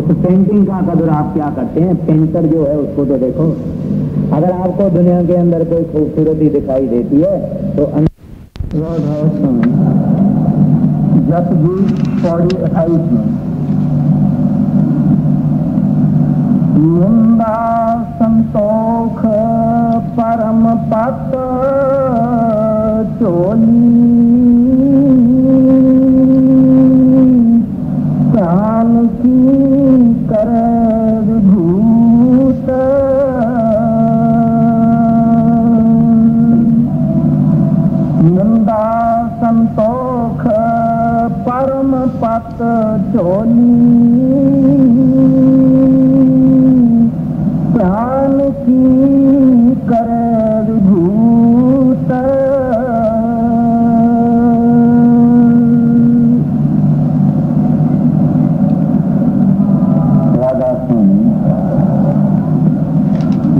उस पेंटिंग का कदर आप क्या करते हैं? पेंटर जो है उसको तो देखो, अगर आपको दुनिया के अंदर कोई खूबसूरती दिखाई देती है तो जपजी 48 में निंदा संतोख परम पत चोली ज्ञान की कर विभूत निंदा संतोख परम पत चोली ज्ञान की कर विभूत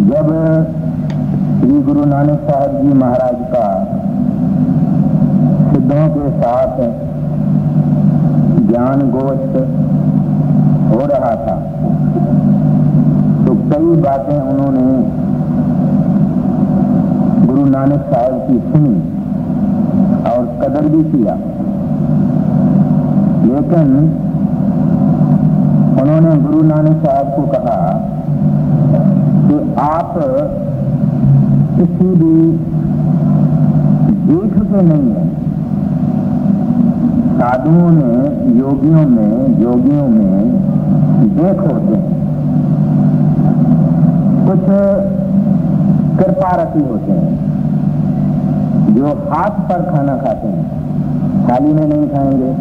जब श्री गुरु नानक साहब जी महाराज का सिद्धों के साथ ज्ञान गोष्ठ हो रहा था तो कई बातें उन्होंने गुरु नानक साहब की सुनी और कदर भी किया, लेकिन उन्होंने गुरु नानक साहब को कहा कि आप किसी भी देख के नहीं है, साधुओं में योगियों में देख होते हैं, कुछ कृपारती होते हैं जो हाथ पर खाना खाते हैं, थाली में नहीं खाएंगे,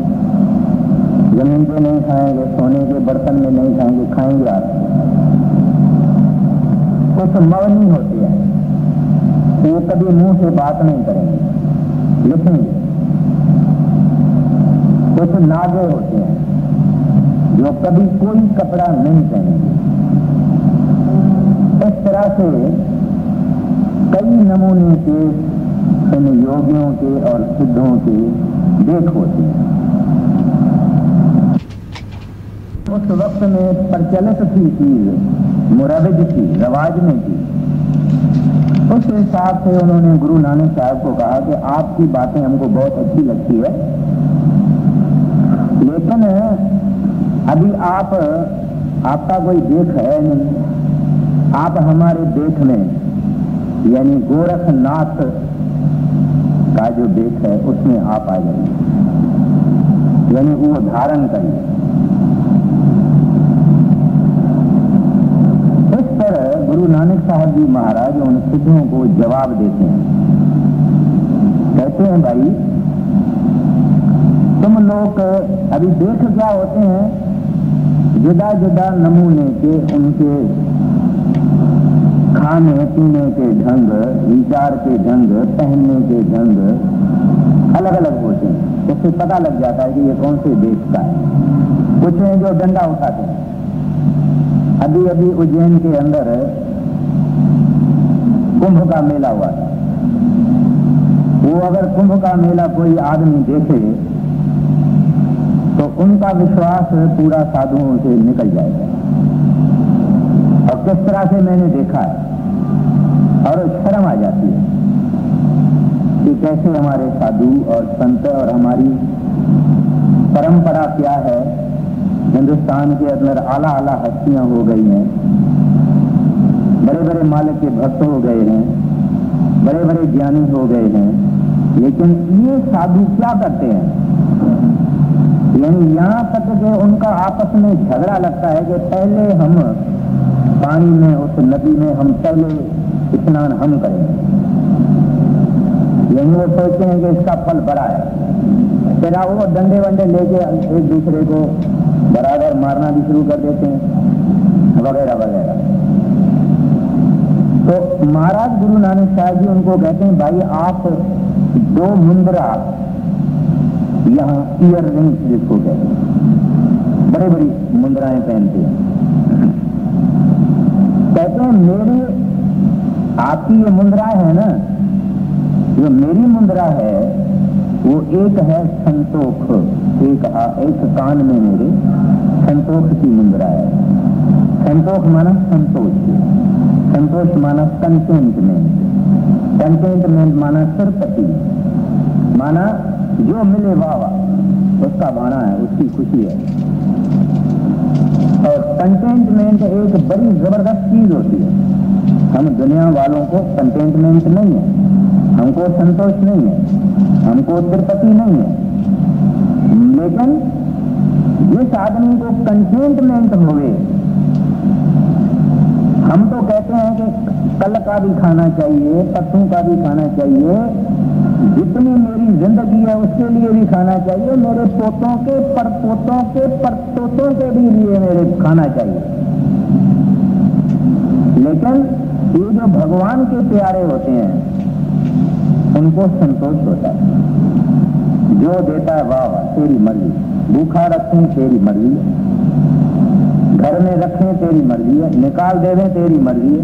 जमीन पे नहीं खाएंगे, सोने के बर्तन में नहीं खाएंगे, खाएंगे आप। कुछ मौनी होती है, वो कभी मुंह से बात नहीं करेंगे, लिखेंगे। कुछ नागे होते हैं जो कभी कोई कपड़ा नहीं पहनेंगे। इस तरह से कई नमूने के इन योगियों के और सिद्धों के देख होते हैं। उस वक्त में प्रचलित थी चीज, मुराविज थी, रवाज में थी। उस हिसाब से उन्होंने गुरु नानक साहब को कहा कि आपकी बातें हमको बहुत अच्छी लगती है, लेकिन अभी आपका कोई देख है नहीं, आप हमारे देख में यानी गोरखनाथ का जो देख है उसमें आप आ जाइए, यानी वो धारण करिए। इस तरह गुरु नानक साहब जी महाराज उन सिद्धों को जवाब देते हैं, कहते हैं भाई तुम लोग अभी देख क्या होते हैं, जुदा जुदा नमूने के उनके खाने पीने के ढंग, विचार के ढंग, पहनने के ढंग अलग अलग होते हैं। उससे पता लग जाता है कि ये कौन से देश का है। कुछ हैं जो डंडा उठाते हैं। अभी अभी उज्जैन के अंदर कुंभ का मेला हुआ था। वो अगर कुंभ का मेला कोई आदमी देखे तो उनका विश्वास पूरा साधुओं से निकल जाएगा। और किस तरह से मैंने देखा है, और शर्म आ जाती है कि कैसे हमारे साधु और संत और हमारी परंपरा क्या है। हिंदुस्तान के अंदर आला आला हस्तियां हो गई हैं, बड़े बड़े मालिक के भक्त हो गए हैं, बड़े बड़े ज्ञानी हो गए हैं, लेकिन ये साधु क्या करते हैं? यानी यहाँ तक कि उनका आपस में झगड़ा लगता है कि पहले हम पानी में, उस नदी में हम पहले स्नान हम करेंगे। यानी वो सोचते हैं कि इसका फल बड़ा है, फिर वो डंडे वंडे लेके एक दूसरे को बराबर मारना भी शुरू कर देते हैं, वगैरह वगैरह। तो महाराज गुरु नानक साहब जी उनको कहते हैं, भाई आप 2 मुद्रा यहाँ ईयर रिंग्स जिसको कहते हैं, बड़ी बड़ी मुद्राएं पहनते हैं। कहते हैं मेरी आपकी ये मुद्रा है ना, जो मेरी मुद्रा है वो एक है संतोख, एक कान में मेरे संतोष की मुद्रा है। संतोष माना संतोष, संतोष माना कंटेंटमेंट, कंटेंटमेंट माना तृप्ति, माना जो मिले वाह उसका बाना है, उसकी खुशी है। और कंटेंटमेंट एक बड़ी जबरदस्त चीज होती है। हम दुनिया वालों को कंटेंटमेंट नहीं है, हमको संतोष नहीं है, हमको तृप्ति नहीं है। लेकिन जिस आदमी को कंटेंटमेंट होवे, हम तो कहते हैं कि कल का भी खाना चाहिए, परसों का भी खाना चाहिए, जितनी मेरी जिंदगी है उसके लिए भी खाना चाहिए, मेरे पोतों के परपोतों के परपोतों के भी लिए मेरे खाना चाहिए। लेकिन ये जो भगवान के प्यारे होते हैं उनको संतोष होता है। जो देता है वाह वाह तेरी मर्जी, भूखा रखें तेरी मर्जी है, घर में रखें तेरी मर्जी है, निकाल देवें तेरी मर्जी है,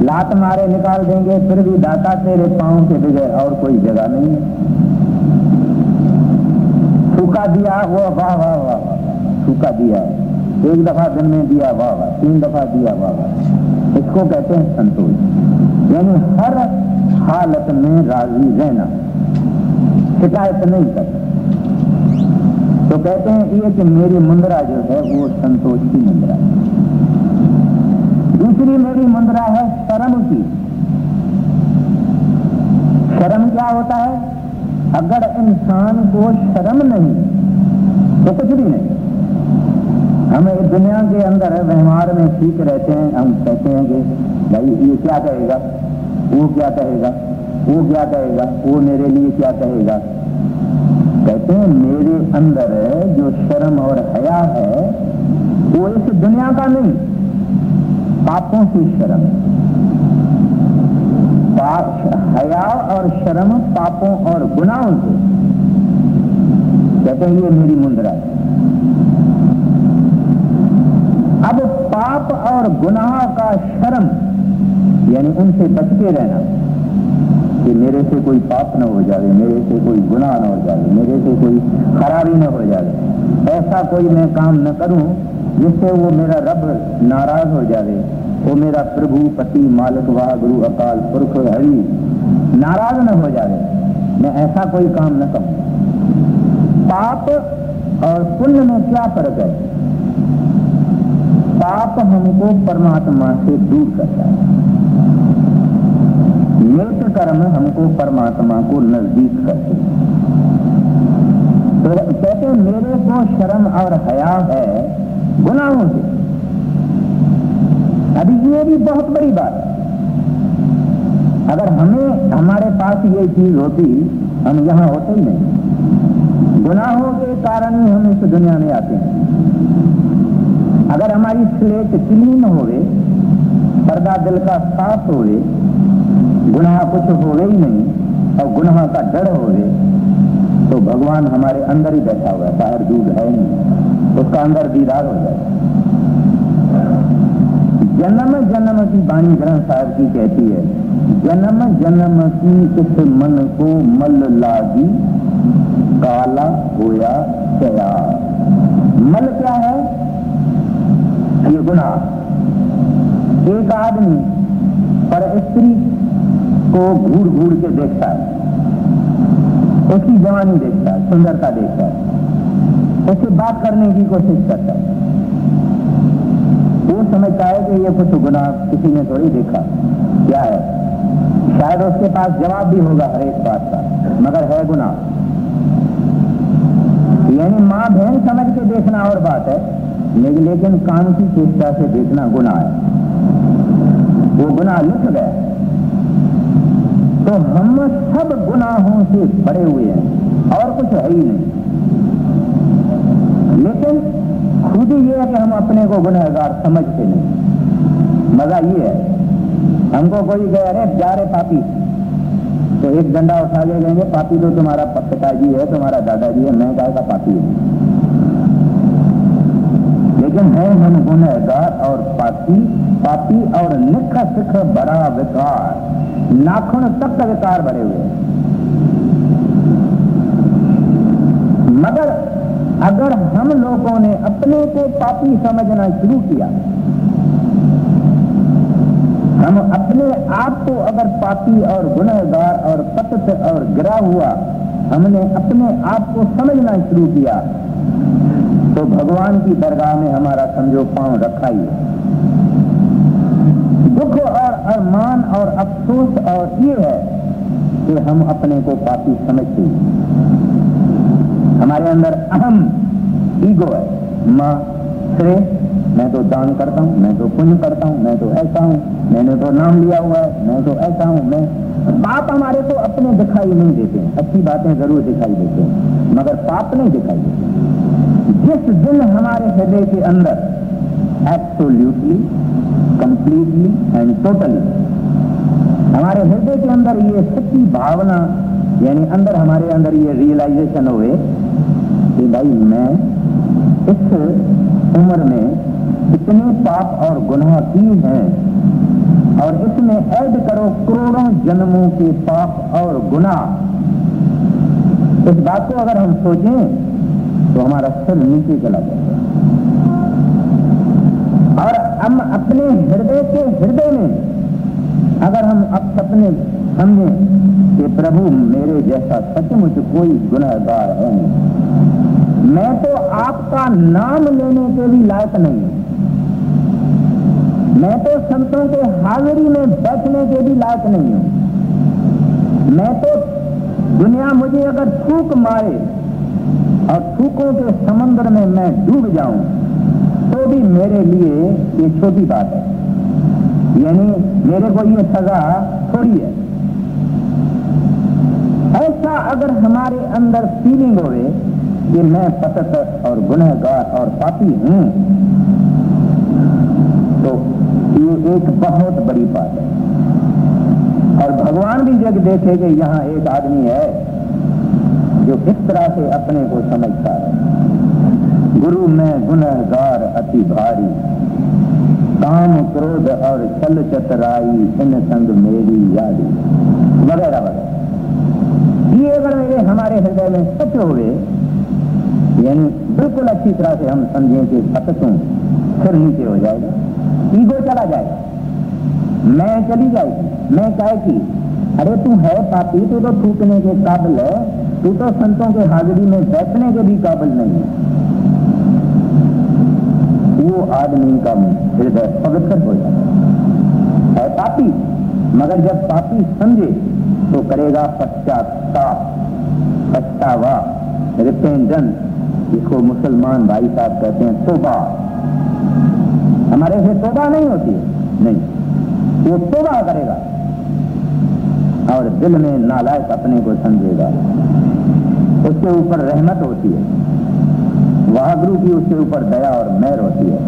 लात मारे निकाल देंगे फिर भी दाता तेरे पांव के बगैर और कोई जगह नहीं है। सूखा दिया वो वाह वाह वाह वाह, सूखा दिया है, एक दफा दिन में दिया वाह वाह, 3 दफा दिया वाह वाह, इसको कहते हैं संतोष। यानी हर हालत में राजी रहना, शिकायत नहीं करना। तो कहते हैं ये कि मेरी मुद्रा जो है वो संतोष की मुद्रा है। दूसरी मेरी मुद्रा है शर्म की। शर्म क्या होता है? अगर इंसान को शर्म नहीं तो कुछ भी नहीं। हम इस दुनिया के अंदर व्यवहार में ठीक रहते हैं, हम कहते हैं कि भाई ये क्या कहेगा, वो क्या कहेगा, वो क्या कहेगा, वो मेरे लिए क्या कहेगा। कहते हैं मेरे अंदर जो शर्म और हया है वो इस दुनिया का नहीं, पापों की शर्म है। हया और शर्म पापों और गुनाहों से, कहते हैं ये मेरी मुद्रा है। अब पाप और गुनाह का शर्म यानी उनसे बच के रहना कि मेरे से कोई पाप न हो जाए, मेरे से कोई गुनाह न हो जाए, मेरे से कोई खराबी न हो जाए, ऐसा कोई मैं काम न करूं जिससे वो मेरा रब नाराज हो जाए, वो मेरा प्रभु पति मालिक वाह गुरु अकाल पुरख हरि नाराज न हो जाए, मैं ऐसा कोई काम न करूं। पाप और पुण्य में क्या फर्क है? पाप हमको परमात्मा से दूर करता है, नेक कर्म हमको परमात्मा को नजदीक करते हैं। तो कहते हैं मेरे को शर्म और हया है गुनाहों से। अभी ये भी बहुत बड़ी बात है। अगर हमें हमारे पास ये चीज होती हम यहां होते ही नहीं। गुनाहों के कारण ही हम इस दुनिया में आते हैं। अगर हमारी स्लेट क्लीन होवे, पर्दा दिल का साफ होवे, गुनाह कुछ होवे ही नहीं और गुनाह का डर होवे, तो भगवान हमारे अंदर ही बैठा हुआ है, बाहर दूर है नहीं, उसका अंदर दीदार हो जाए। जन्म जन्म की वाणी ग्रंथ साहब की कहती है, जन्म जन्म की इस मन को मल लागी काला होया चया। मल क्या है? ये गुनाह। एक आदमी पर स्त्री को घूर घूर के देखता है, उसकी जवानी देखता है, सुंदरता देखता है, उससे बात करने की कोशिश करता है, वो समझता है कि ये कुछ गुनाह किसी ने थोड़ी देखा, क्या है? शायद उसके पास जवाब भी होगा हर एक बात का, मगर है गुनाह। यानी माँ बहन समझ के देखना और बात है, लेकिन काम की चेष्टा से देखना गुनाह है, वो गुनाह लिख गया। तो हम सब गुनाहों से भरे हुए हैं और कुछ है ही नहीं। लेकिन खुद ये है कि हम अपने को गुनहगार समझते नहीं। मजा ये है, हमको कोई कह रहे जा रहे पापी, तो एक डंडा उठा के कहेंगे पापी तो तुम्हारा पिताजी है, तुम्हारा दादाजी है, मैं कहा पापी है। लेकिन है हम गुनहगार और पापी और निख सिख बड़ा विकार, नाखून तक विकार भरे हुए। मगर अगर हम लोगों ने अपने को पापी समझना शुरू किया, हम अपने आप को अगर पापी और गुनहगार और पतित और गिरा हुआ हमने अपने आप को समझना शुरू किया, तो भगवान की दरगाह में हमारा समझो पांव रखा ही है। दुख और अरमान और अफसोस और ये है कि हम अपने को पापी समझते हैं। हमारे अंदर अहम ईगो है, माँ श्रेय, मैं तो दान करता हूँ, मैं तो पुण्य करता हूँ, मैं तो ऐसा हूँ, मैंने तो नाम लिया हुआ है, मैं तो ऐसा हूँ। मैं पाप हमारे को अपने दिखाई नहीं देते हैं, अच्छी बातें जरूर दिखाई देते हैं मगर पाप नहीं दिखाई देते। जिस दिन हमारे हृदय के अंदर एब्सोल्यूटली, कंप्लीटली एंड टोटली हमारे हृदय के अंदर ये सच्ची भावना यानी अंदर हमारे अंदर ये रियलाइजेशन हुए कि भाई मैं इस उम्र में इतने पाप और गुनाह किए हैं और इसमें ऐड करो करोड़ों जन्मों के पाप और गुनाह, इस बात को अगर हम सोचें तो हमारा सिर नीचे चला जाएगा। और हम अपने हृदय के हृदय में अगर हम अब सपने समझें कि प्रभु मेरे जैसा सचमुच कोई गुनहगार है नहीं, मैं तो आपका नाम लेने के भी लायक नहीं हूं, मैं तो संतों के हाजिरी में बैठने के भी लायक नहीं हूं, मैं तो दुनिया मुझे अगर थूक मारे और थूकों के समंदर में मैं डूब जाऊं तो भी मेरे लिए ये छोटी बात है, यानी मेरे को ये सजा थोड़ी है। ऐसा अगर हमारे अंदर फीलिंग होवे कि मैं पतित और गुनहगार और पापी हूं तो ये एक बहुत बड़ी बात है। और भगवान भी जब देखे कि यहाँ एक आदमी है जो इस तरह से अपने को समझता है, गुरु में गुनहगार अति भारी, काम क्रोध और छल चतुराई इन संग मेरी यादी, वगैरह वगैरह। ये अगर मेरे हमारे हृदय में सच होवे यानी बिल्कुल अच्छी तरह से हम समझें कि पतित हूं, सिर नीचे हो जाएगा, ईगो चला जाएगा, मैं चली जाएगी, मैं कहेगी अरे तू है पापी, तू तो थूकने के काबिल है, तू तो संतों के हाजिरी में बैठने के भी काबिल नहीं है। वो आदमी का हृदय पवित्र हो जाता है पापी, मगर जब पापी समझे तो करेगा पश्चाताप, पछतावा, रिपेंटेंस, जिसको मुसलमान भाई साहब कहते हैं तौबा। हमारे से तौबा नहीं होती है, नहीं, वो तौबा करेगा और दिल में नालायक अपने को समझेगा, उसके ऊपर रहमत होती है, वाहगुरु की उसके ऊपर दया और मेहर होती है,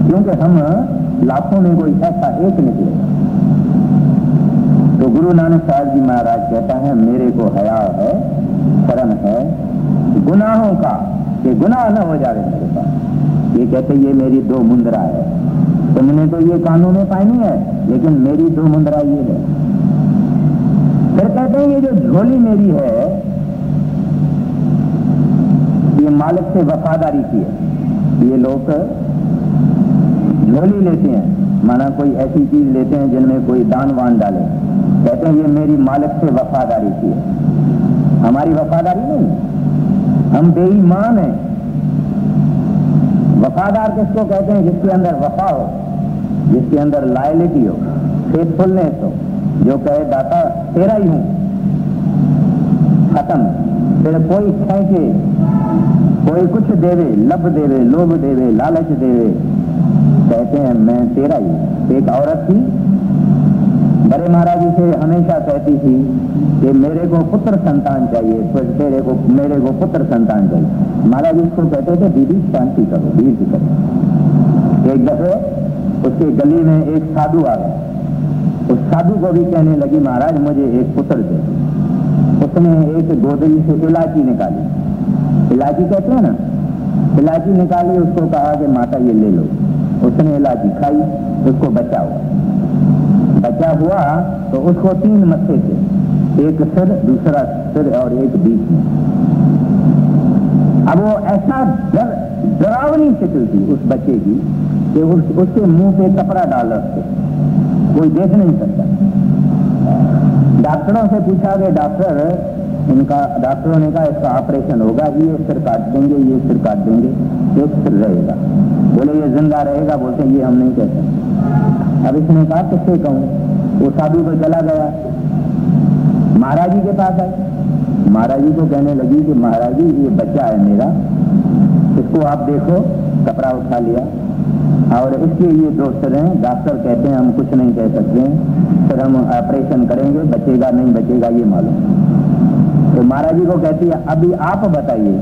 क्योंकि हम लाखों में कोई ऐसा एक निकलेगा। तो गुरु नानक साहब जी महाराज कहता है मेरे को हया है, शर्म है गुनाहों का कि गुनाह न हो जाए मेरे पास। ये कहते ये मेरी दो मुंद्रा है, तुमने तो ये कानों में पानी है लेकिन मेरी दो मुंद्रा ये है। फिर कहते हैं ये जो झोली मेरी है ये मालिक से वफादारी की है। ये लोग झोली लेते हैं, माना कोई ऐसी चीज लेते हैं जिनमें कोई दान वान डाले, कहते हैं ये मेरी मालिक से वफादारी की है। हमारी वफादारी नहीं, हम बेईमान हैं। वफादार किसको कहते हैं? जिसके अंदर वफा हो, जिसके अंदर लॉयल्टी हो, फेथफुलनेस हो, जो कहे दाता तेरा ही हूं, खत्म। फिर कोई खेचे, कोई कुछ देवे, लब देवे, लोभ देवे, लालच देवे, कहते हैं मैं तेरा ही। एक औरत थी, बड़े महाराज जी से हमेशा कहती थी कि मेरे को पुत्र संतान चाहिए, मेरे को पुत्र संतान चाहिए। महाराज जी उसको कहते थे दीदी शांति करो, दीर्घ करो। एक दफे उसके गली में एक साधु आ गया, उस साधु को भी कहने लगी महाराज मुझे एक पुत्र दे। उसने एक गोदरी से इलायची निकाली, इलायची कहते हैं ना, इलायची निकाली, उसको कहा कि माता ये ले लो। उसने इलायची खाई, उसको बच्चा हुआ। बच्चा हुआ तो उसको 3 मत्थे थे, एक सिर, दूसरा सिर और एक बीच में। अब वो ऐसा डरावनी शक्ल थी उस बच्चे की कि उसके मुंह पे कपड़ा डाल रखते, कोई देख नहीं सकता। डॉक्टरों से पूछा कि डॉक्टरों ने कहा इसका ऑपरेशन होगा, ये सिर काट देंगे, ये सिर काट देंगे, एक सिर रहेगा। बोले ये जिंदा रहेगा? बोलते ये हम नहीं कहते। अब इसने कहा किससे कहूं? वो साधु को चला गया, महाराज जी के पास आए। महाराज जी को कहने लगी कि महाराज जी ये बच्चा है मेरा, इसको आप देखो। कपड़ा उठा लिया और इसके ये दो सिर हैं, डॉक्टर कहते हैं हम कुछ नहीं कह सकते हैं, फिर हम ऑपरेशन करेंगे, बचेगा नहीं बचेगा ये मालूम। तो महाराज जी को कहती है अभी आप बताइए।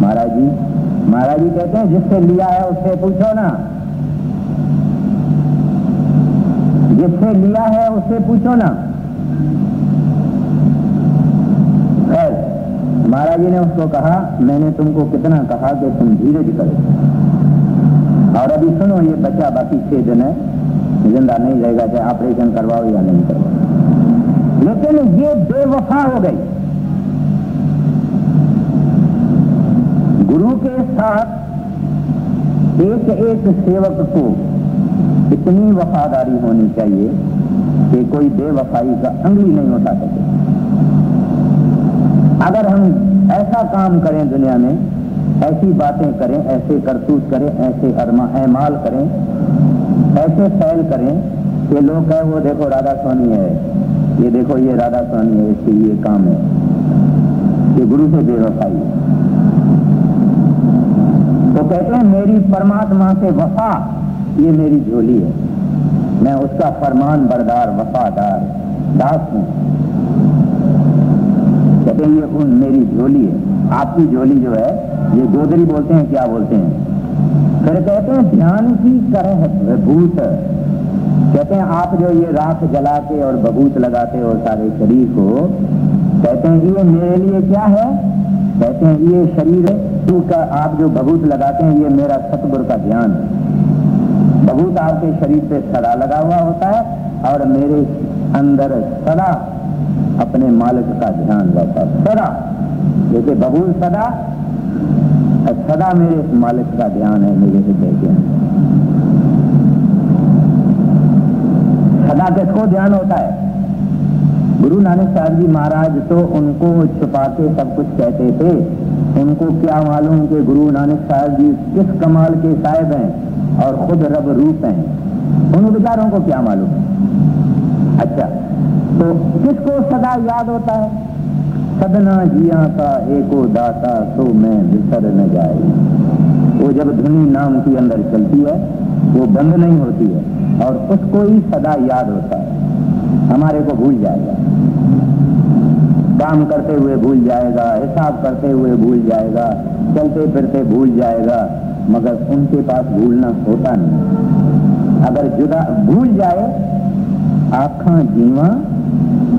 महाराज जी कहते हैं जिससे लिया है उससे पूछो ना, जिससे लिया है उससे पूछो ना। खैर महाराज जी ने उसको कहा मैंने तुमको कितना कहा कि तुम धीरज करो, और अभी सुनो ये बच्चा बाकी 6 दिन है, जिंदा नहीं रहेगा, चाहे ऑपरेशन करवाओ या नहीं करवाओ। लेकिन ये बेवफा हो गई। गुरु के साथ एक एक सेवक को इतनी वफादारी होनी चाहिए कि कोई बेवफाई का अंगुली नहीं उठा सके। अगर हम ऐसा काम करें दुनिया में, ऐसी बातें करें, ऐसे करतूत करें, ऐसे अमाल करें, ऐसे फैल करें कि लोग कहें वो देखो राधा स्वामी है, ये देखो ये राधा स्वामी है, इसके ये काम है, ये गुरु से बेवफाई है। तो कहते हैं मेरी परमात्मा से वफा ये मेरी झोली है, मैं उसका फरमान बरदार वफादार दास हूं। कहते हैं ये मेरी झोली है। आपकी झोली जो है ये गोदरी बोलते हैं, क्या बोलते हैं? फिर कहते हैं ध्यान की करह भूत। कहते हैं आप जो ये राख जला के और बबूत लगाते हो सारे शरीर को, कहते हैं ये मेरे लिए क्या है? कहते हैं ये शरीर का आप जो बबूत लगाते हैं ये मेरा सतगुरु का ध्यान है। बबूत आपके शरीर पे सदा लगा हुआ होता है और मेरे अंदर सदा अपने मालिक का ध्यान रहता है। सदा जैसे बबूत सदा मेरे मालिक का ध्यान है, मेरे हृदय के अंदर सदा किसको ध्यान होता है? गुरु नानक साहब जी महाराज तो उनको छुपा के सब कुछ कहते थे। उनको क्या मालूम कि गुरु नानक साहब जी किस कमाल के साहिब हैं और खुद रब रूप हैं, उन बेचारों को क्या मालूम है। अच्छा, तो किसको सदा याद होता है? सदना जिया का एको दाता सो मैं बिसर न जाए। वो जब धुनी नाम की अंदर चलती है वो बंद नहीं होती है और उसको ही सदा याद होता है। हमारे को भूल जाएगा, काम करते हुए भूल जाएगा, हिसाब करते हुए भूल जाएगा, चलते फिरते भूल जाएगा, मगर उनके पास भूलना होता नहीं। अगर जुदा भूल जाए आँखा जीवा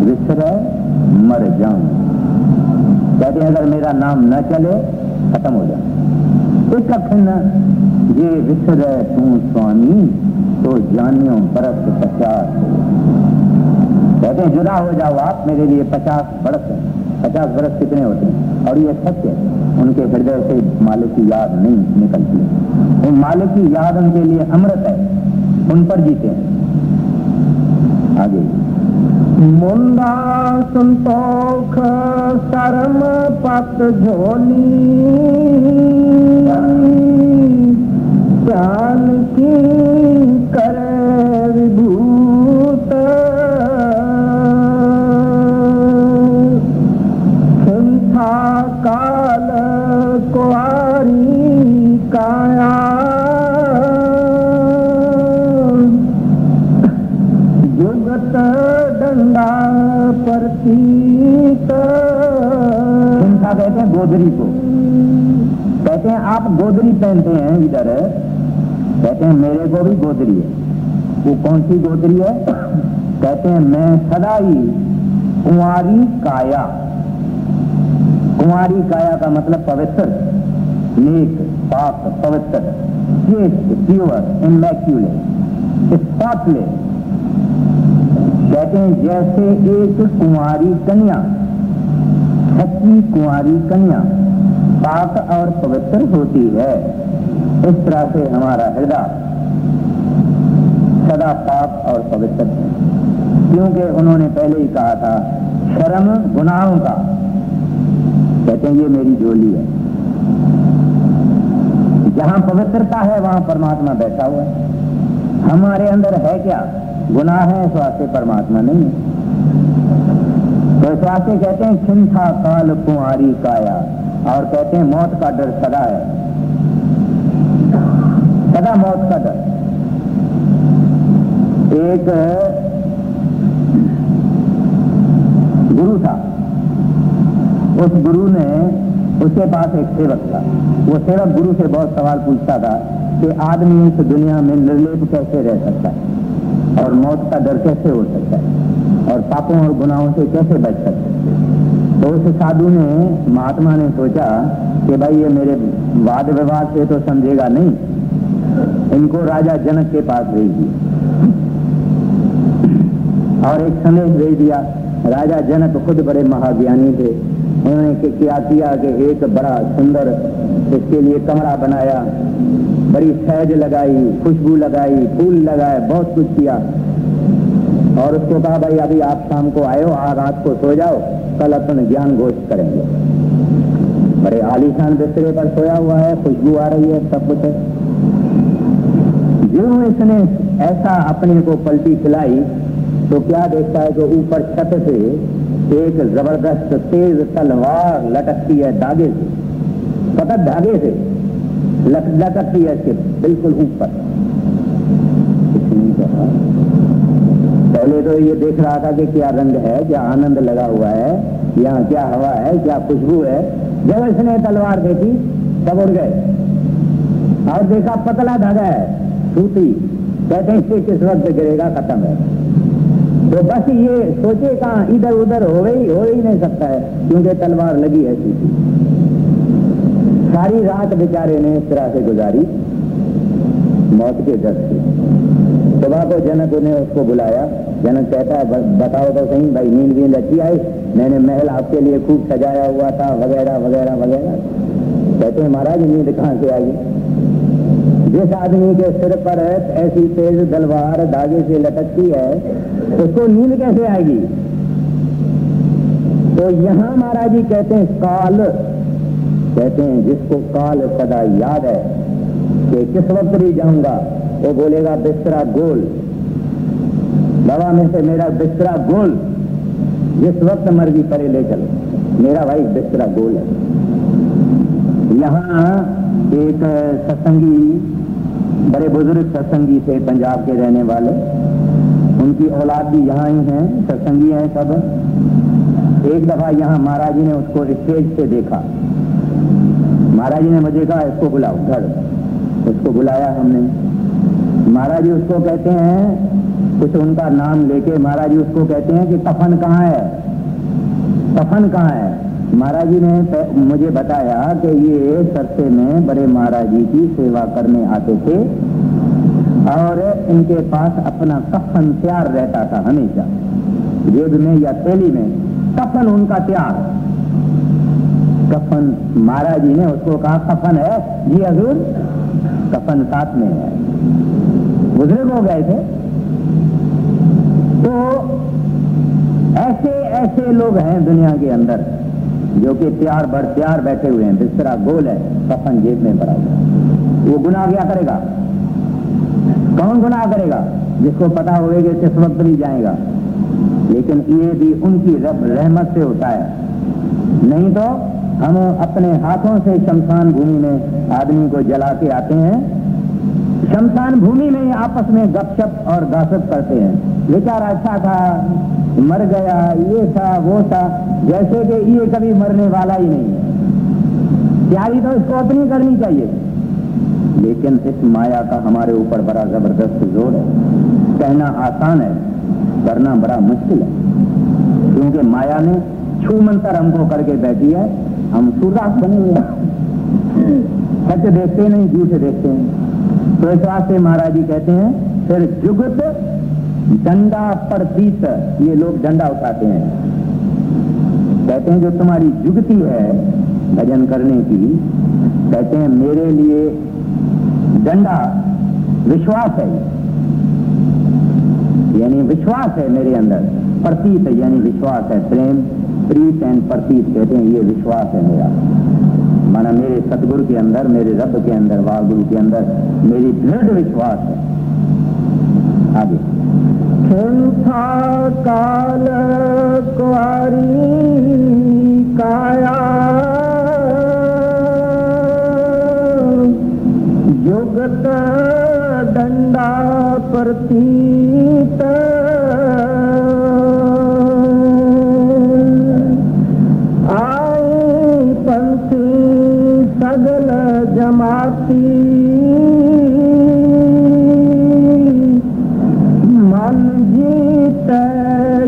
विसरे मर जाऊं। कहते हैं अगर मेरा नाम न चले खत्म हो जाए। एक अखन ये विसरे तू स्वामी तो जानियो बरस 50। कहते हैं जुदा हो जाओ आप, मेरे लिए 50 बरस है। 50 बरस कितने होते हैं? और ये सत्य है, उनके हृदय से मालिक की याद नहीं निकलती। उन मालिक की याद उनके लिए अमृत है, उन पर जीते हैं। आगे मुंडा संतोख शर्म पत झोली ज्ञान की करे विभूत संथा काल कुआरी काया जुगत डंडा प्रतीत। चिंता कहते हैं गोदरी को। कहते हैं आप गोदरी पहनते हैं इधर, कहते हैं मेरे को भी गोदरी है। वो कौन सी गोदरी है? कहते हैं मैं सदा ही कुंवारी काया। कुंवारी काया का मतलब पवित्र, नेक, पाक, पवित्र, श्रेष्ठ, प्योर, इमैक्युलेट, स्पॉटलेस। कहते हैं जैसे एक कुंवारी कन्या, सच्ची कुंवारी कन्या पाक और पवित्र होती है। इस तरह से हमारा हृदय सदा पाक और पवित्र है, क्योंकि उन्होंने पहले ही कहा था शर्म गुनाहों का, कहते हैं ये मेरी झोली है। जहां पवित्रता है वहां परमात्मा बैठा हुआ है। हमारे अंदर है क्या? गुनाह है, इस वास्ते परमात्मा नहीं है। तो इस वास्ते कहते हैं खिंथा काल कुंवारी काया, और कहते हैं मौत का डर सदा है, सदा मौत का डर। एक गुरु था, उस गुरु ने, उसके पास एक सेवक था। वो सेवक गुरु से बहुत सवाल पूछता था कि आदमी इस दुनिया में निर्लेप कैसे रह सकता है, और मौत का डर कैसे हो सकता है, और पापों और गुनाहों से कैसे बच सकता है। तो उस साधु ने, महात्मा ने सोचा कि भाई ये मेरे वाद विवाद से तो समझेगा नहीं, इनको राजा जनक के पास भेज दिया और एक संदेश भेज दिया। राजा जनक खुद बड़े महाज्ञानी थे। उन्होंने क्या किया कि एक बड़ा सुंदर इसके लिए कमरा बनाया, बड़ी सहज लगाई, खुशबू लगाई, फूल लगाए, बहुत कुछ किया, और उसको कहा भाई अभी आप शाम को आयो, आज रात को सो जाओ, कल अपन ज्ञान गोष्ठ करेंगे। बड़े आलीशान बिस्तरे पर सोया हुआ है, खुशबू आ रही है, सब कुछ है। जो इसने ऐसा अपने को पलटी खिलाई तो क्या देखता है कि ऊपर छत से एक जबरदस्त तेज तलवार लटकती है धागे से, सतत धागे से लटकती है इसके बिल्कुल ऊपर। पहले तो ये देख रहा था कि क्या रंग है, क्या आनंद लगा हुआ है, यहाँ क्या हवा है, क्या खुशबू है। जब इसने तलवार देखी तब उड़ गए और देखा पतला धागा है, सूती। कहते हैं इससे किस वक्त गिरेगा, खत्म है। तो बस ये सोचे कहाँ, इधर उधर हो ही नहीं सकता है, क्योंकि तलवार लगी है सूती। सारी रात बेचारे ने इस तरह से गुजारी मौत के डर से। सुबह को जनक ने उसको बुलाया। जनक कहता है बताओ तो सही भाई, नींद वींद अच्छी आई? मैंने महल आपके लिए खूब सजाया हुआ था, वगैरह वगैरह वगैरह। कहते हैं महाराज नींद कहाँ से आई? जिस आदमी के सिर पर ऐसी तेज तलवार धागे से लटकती है उसको नींद कैसे आएगी? तो यहां महाराज जी कहते हैं काल, कहते हैं जिसको काल सदा याद है कि किस वक्त भी जाऊंगा, वो बोलेगा बिस्तरा गोल, दवा में से मेरा बिस्तरा गोल, जिस वक्त मर्जी परे ले चलो, मेरा भाई बिस्तरा गोल है। यहाँ एक सत्संगी, बड़े बुजुर्ग सत्संगी थे, पंजाब के रहने वाले, उनकी औलाद भी यहाँ ही हैं, सत्संगी हैं सब। एक दफा यहाँ महाराज जी ने उसको स्टेज से देखा। महाराज जी ने मुझे कहा इसको बुलाओ घर। उसको बुलाया हमने। महाराज जी उसको कहते हैं, कुछ उनका नाम लेके महाराज जी उसको कहते हैं कि कफन कहाँ है, कफन कहाँ है? महाराज जी ने मुझे बताया कि ये सरसे में बड़े महाराज जी की सेवा करने आते थे और इनके पास अपना कफन तैयार रहता था हमेशा, जेब में या थैली में कफन उनका तैयार। कफन, महाराज जी ने उसको कहा कफन है? जी हजूर, कफन साथ में है। बुजुर्ग हो गए थे। तो ऐसे ऐसे लोग हैं दुनिया के अंदर जो कि तैयार बैठे हुए हैं, बिस्तरा गोल है, कफन जेब में पड़ा हुआ। वो गुनाह क्या करेगा? कौन गुनाह करेगा? जिसको पता होगा कि किस वक्त भी जाएगा। लेकिन ये भी उनकी रहमत से होता है, नहीं तो हम अपने हाथों से शमशान भूमि में आदमी को जला के आते हैं। शमशान भूमि में आपस में गपशप और गॉसिप करते हैं, बेचारा अच्छा था, मर गया, ये था वो था, जैसे कि ये कभी मरने वाला ही नहीं है। तैयारी तो इसको अपनी करनी चाहिए, लेकिन इस माया का हमारे ऊपर बड़ा जबरदस्त जोर है। कहना आसान है, करना बड़ा मुश्किल है, क्योंकि माया ने छू मंतर हमको करके बैठी है। हम सूरदास बने हुए हैं, सत्य देखते नहीं, झूठ देखते हैं। तो इस वास्ते महाराज जी कहते हैं फिर जुगत डंडा प्रतीत, ये लोग डंडा उठाते हैं। कहते हैं जो तुम्हारी जुगती है भजन करने की, कहते हैं मेरे लिए डंडा विश्वास है, यानी विश्वास है मेरे अंदर, प्रतीत यानी विश्वास है, प्रेम प्रीत एंड प्रतीत कहते हैं ये विश्वास है मेरा, माना मेरे सतगुरु के अंदर, मेरे रब के अंदर, वाहगुरु के अंदर मेरी दृढ़ विश्वास है। आगे संथा काल कुआरी काया जुगत डंडा प्रतीत आई पंथी सगल जमाती मन जीत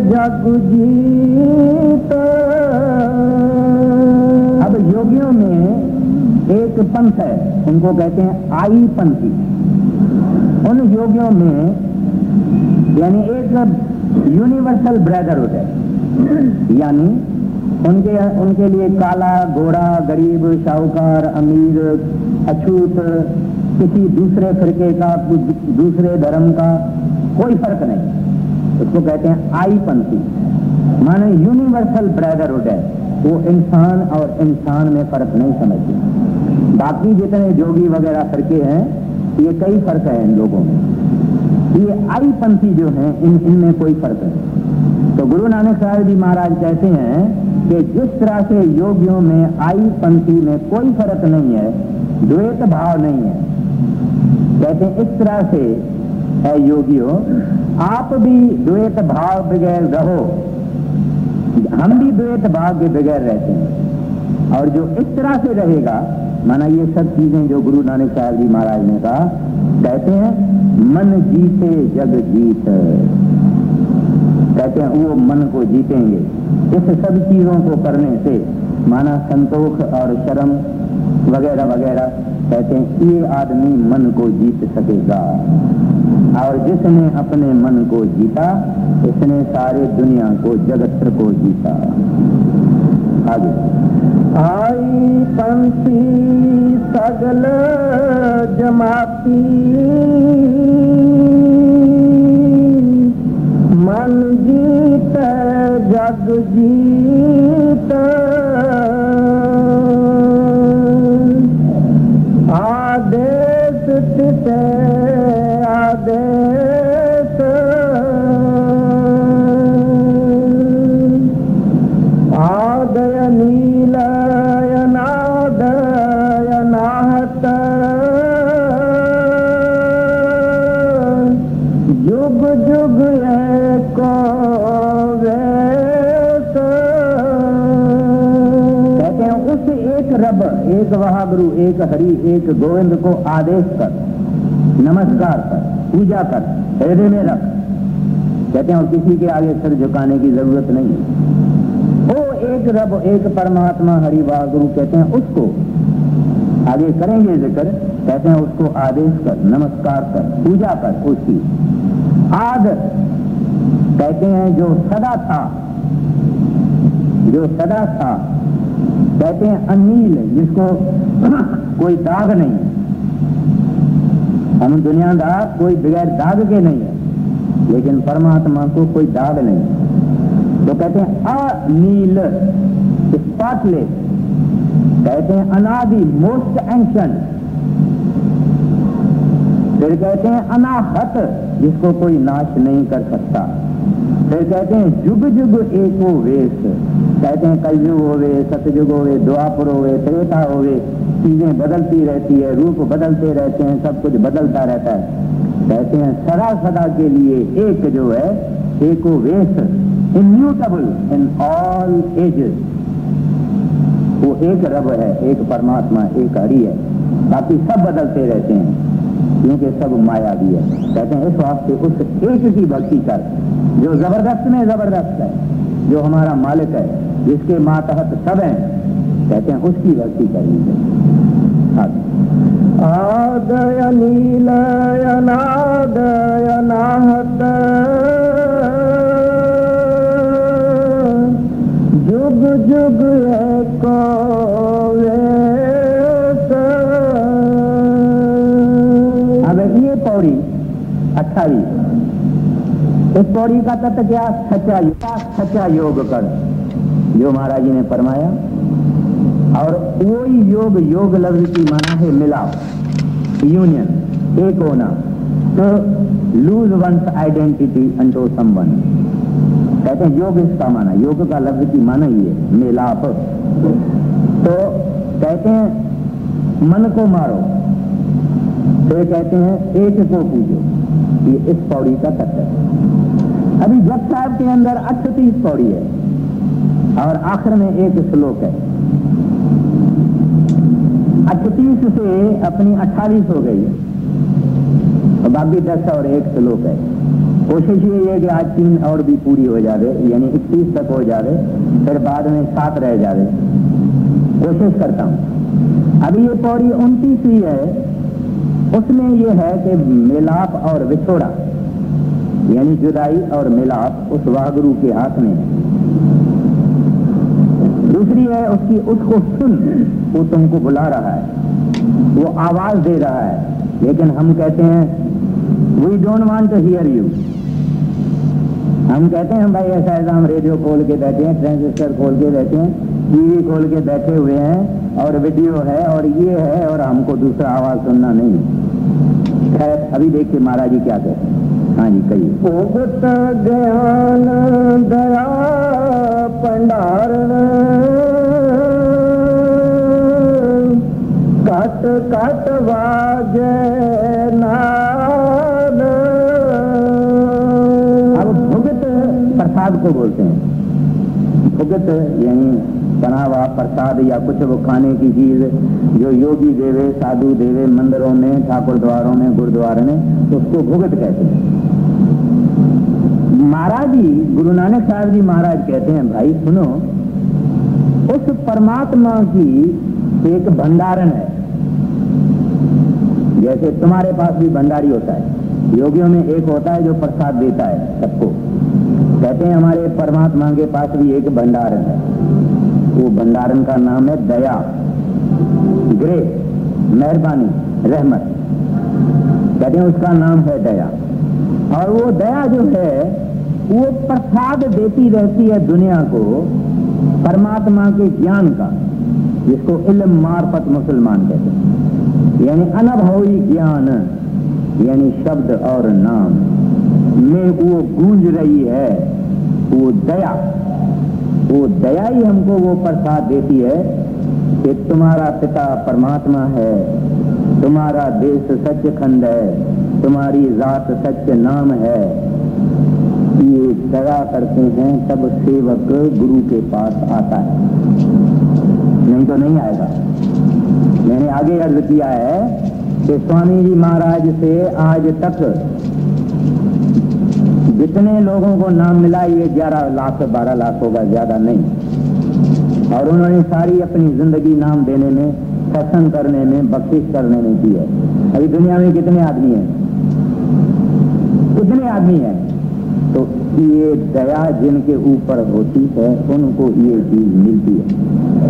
जग जीत। अब योगियों में एक पंथ है, उनको कहते हैं आई पंथी। उन योगियों में यानी एक यूनिवर्सल ब्रदरहुड है, यानी उनके लिए काला गोरा, गरीब साहूकार, अमीर अछूत, किसी दूसरे फिरके का, दूसरे धर्म का कोई फर्क नहीं। उसको कहते हैं आई पंथी, माने यूनिवर्सल ब्रदरहुड है। वो इंसान और इंसान में फर्क नहीं समझते। बाकी जितने जोगी वगैरह फिरके हैं ये कई फर्क है इन लोगों में, ये आई पंथी जो हैं इनमें कोई फर्क नहीं। तो गुरु नानक साहब जी महाराज कहते हैं कि जिस तरह से योगियों में आई पंथी में कोई फर्क नहीं है, द्वैत भाव नहीं है, कहते हैं इस तरह से है योगियों, आप भी द्वैत भाव बगैर रहो, हम भी द्वैत भाव के बगैर रहते हैं। और जो इस तरह से रहेगा, माना ये सब चीजें जो गुरु नानक साहब जी महाराज ने कहा, कहते हैं मन जीते जग जीत, कहते हैं वो मन को जीतेंगे। इस सब चीजों को करने से माना संतोष और शर्म वगैरह वगैरह, कहते हैं ये आदमी मन को जीत सकेगा। और जिसने अपने मन को जीता उसने सारे दुनिया को, जगत को जीता। आगे आई पंथी सगल जमाती मन जीत जग जीत। आदेश तिते आदेश आदय नीलय नादय नाहत जुग जुग एको वेश। कहते हैं उस एक रब, एक वहागुरु, एक हरि, एक गोविंद को आदेश कर, नमस्कार कर, पूजा कर, हृदय में रख। कहते हैं और किसी के आगे सिर झुकाने की जरूरत नहीं है। वो एक रब, एक परमात्मा हरि वाहगुरु, कहते हैं उसको आगे करेंगे जिक्र, कहते हैं उसको आदेश कर, नमस्कार कर, पूजा कर उसकी। आद कहते हैं जो सदा था, जो सदा था, कहते हैं अनील, जिसको कोई दाग नहीं। हम दुनियादार कोई बगैर दाग के नहीं है, लेकिन परमात्मा को कोई दाग नहीं। तो कहते हैं अनील, स्पॉटलेस, कहते हैं अनादि, मोस्ट एंशिएंट। फिर कहते हैं अनाहत, जिसको कोई नाश नहीं कर सकता। फिर कहते हैं जुग जुग एको वेश, कहते हैं कलयुग होवे, सतयुग होवे, द्वापर होवे, त्रेता होवे, चीजें बदलती रहती है, रूप बदलते रहते हैं, सब कुछ बदलता रहता है। कहते हैं सदा सदा के लिए एक जो है, एको वेश, इम्यूटेबल इन ऑल एजेस। वो एक रब है, एक परमात्मा, एक हरि है, बाकी सब बदलते रहते हैं क्योंकि सब माया भी है। कहते हैं इस वास्ते उस एक की भक्ति कर जो जबरदस्त में जबरदस्त है, जो हमारा मालिक है, जिसके मातहत सब हैं, कहते हैं उसकी भक्ति करनी चाहिए। आदय नीलय नादय नाहत जुग जुग एको वेश। अब ये पौड़ी 28, इस पौड़ी का तत्व क्या? सच्चा योग कर, जो महाराज जी ने फरमाया। और वही योग लफ्ज की माना है मिलाप, यूनियन, एक होना। तो loose once identity unto someone, कहते हैं योग इसका माना, योग का लफ्ज की माना ही है मिलाप। तो कहते हैं मन को मारो, तो कहते हैं एक को पूजो, ये इस पौड़ी का तत्व है। अभी जग साहब के अंदर 38 पौड़ी है और आखिर में एक श्लोक है। 38 से अपनी 28 हो गई है और बाकी 10 और एक श्लोक है। कोशिश ये है कि आज 3 और भी पूरी हो जावे, यानी 31 तक हो जावे, फिर बाद में 7 रह जावे। कोशिश करता हूं। अभी ये पौड़ी 29वीं है, उसमें ये है कि मिलाप और विछोड़ा, यानी जुदाई और मिलाप उस वाहगुरु के हाथ में है। दूसरी है उसकी, उसको सुन, वो तुमको बुला रहा है, वो आवाज दे रहा है, लेकिन हम कहते हैं we don't want to hear you. हम कहते हैं भाई ऐसा ऐसा, हम रेडियो खोल के बैठे हैं, ट्रांजिस्टर खोल के बैठे हैं, टीवी खोल के बैठे हुए हैं और वीडियो है और ये है और हमको दूसरा आवाज सुनना नहीं। खैर अभी देखिए महाराज जी क्या कहते हैं। हाँ जी कहिए। उगत ज्ञान दया भंडारण, कट कट वाजे नाद। अब भुगत प्रसाद को बोलते हैं। भुगत यानी बना हुआ प्रसाद या कुछ वो खाने की चीज जो योगी देवे, साधु देवे, मंदिरों में, ठाकुर द्वारों में, गुरुद्वारे में, तो उसको भुगत कहते हैं। महाराज जी, गुरु नानक साहब जी महाराज कहते हैं भाई सुनो, उस परमात्मा की एक भंडारण है। जैसे तुम्हारे पास भी भंडारी होता है, योगियों में एक होता है जो प्रसाद देता है सबको। कहते हैं हमारे परमात्मा के पास भी एक भंडारण है, वो भंडारण का नाम है दया, ग्रेस, मेहरबानी, रहमत। कहते हैं उसका नाम है दया। और वो दया जो है वो प्रसाद देती रहती है दुनिया को परमात्मा के ज्ञान का, जिसको इल्म मार्फत मुसलमान कहते हैं, यानी अनुभवी ज्ञान, यानी शब्द और नाम में वो गूंज रही है वो दया। वो दया ही हमको वो प्रसाद देती है कि तुम्हारा पिता परमात्मा है, तुम्हारा देश सच्चखंड है, तुम्हारी जात सच्च नाम है। ये दया करते हैं तब सेवक गुरु के पास आता है, नहीं तो नहीं आएगा। मैंने आगे अर्ज किया है कि स्वामी जी महाराज से आज तक जितने लोगों को नाम मिला ये 11 लाख 12 लाख होगा, ज्यादा नहीं। और उन्होंने सारी अपनी जिंदगी नाम देने में, सत्संग करने में, बख्शिश करने में की है। अभी दुनिया में कितने आदमी हैं? कितने आदमी हैं? तो ये दया जिनके ऊपर होती है उनको ये चीज मिलती है।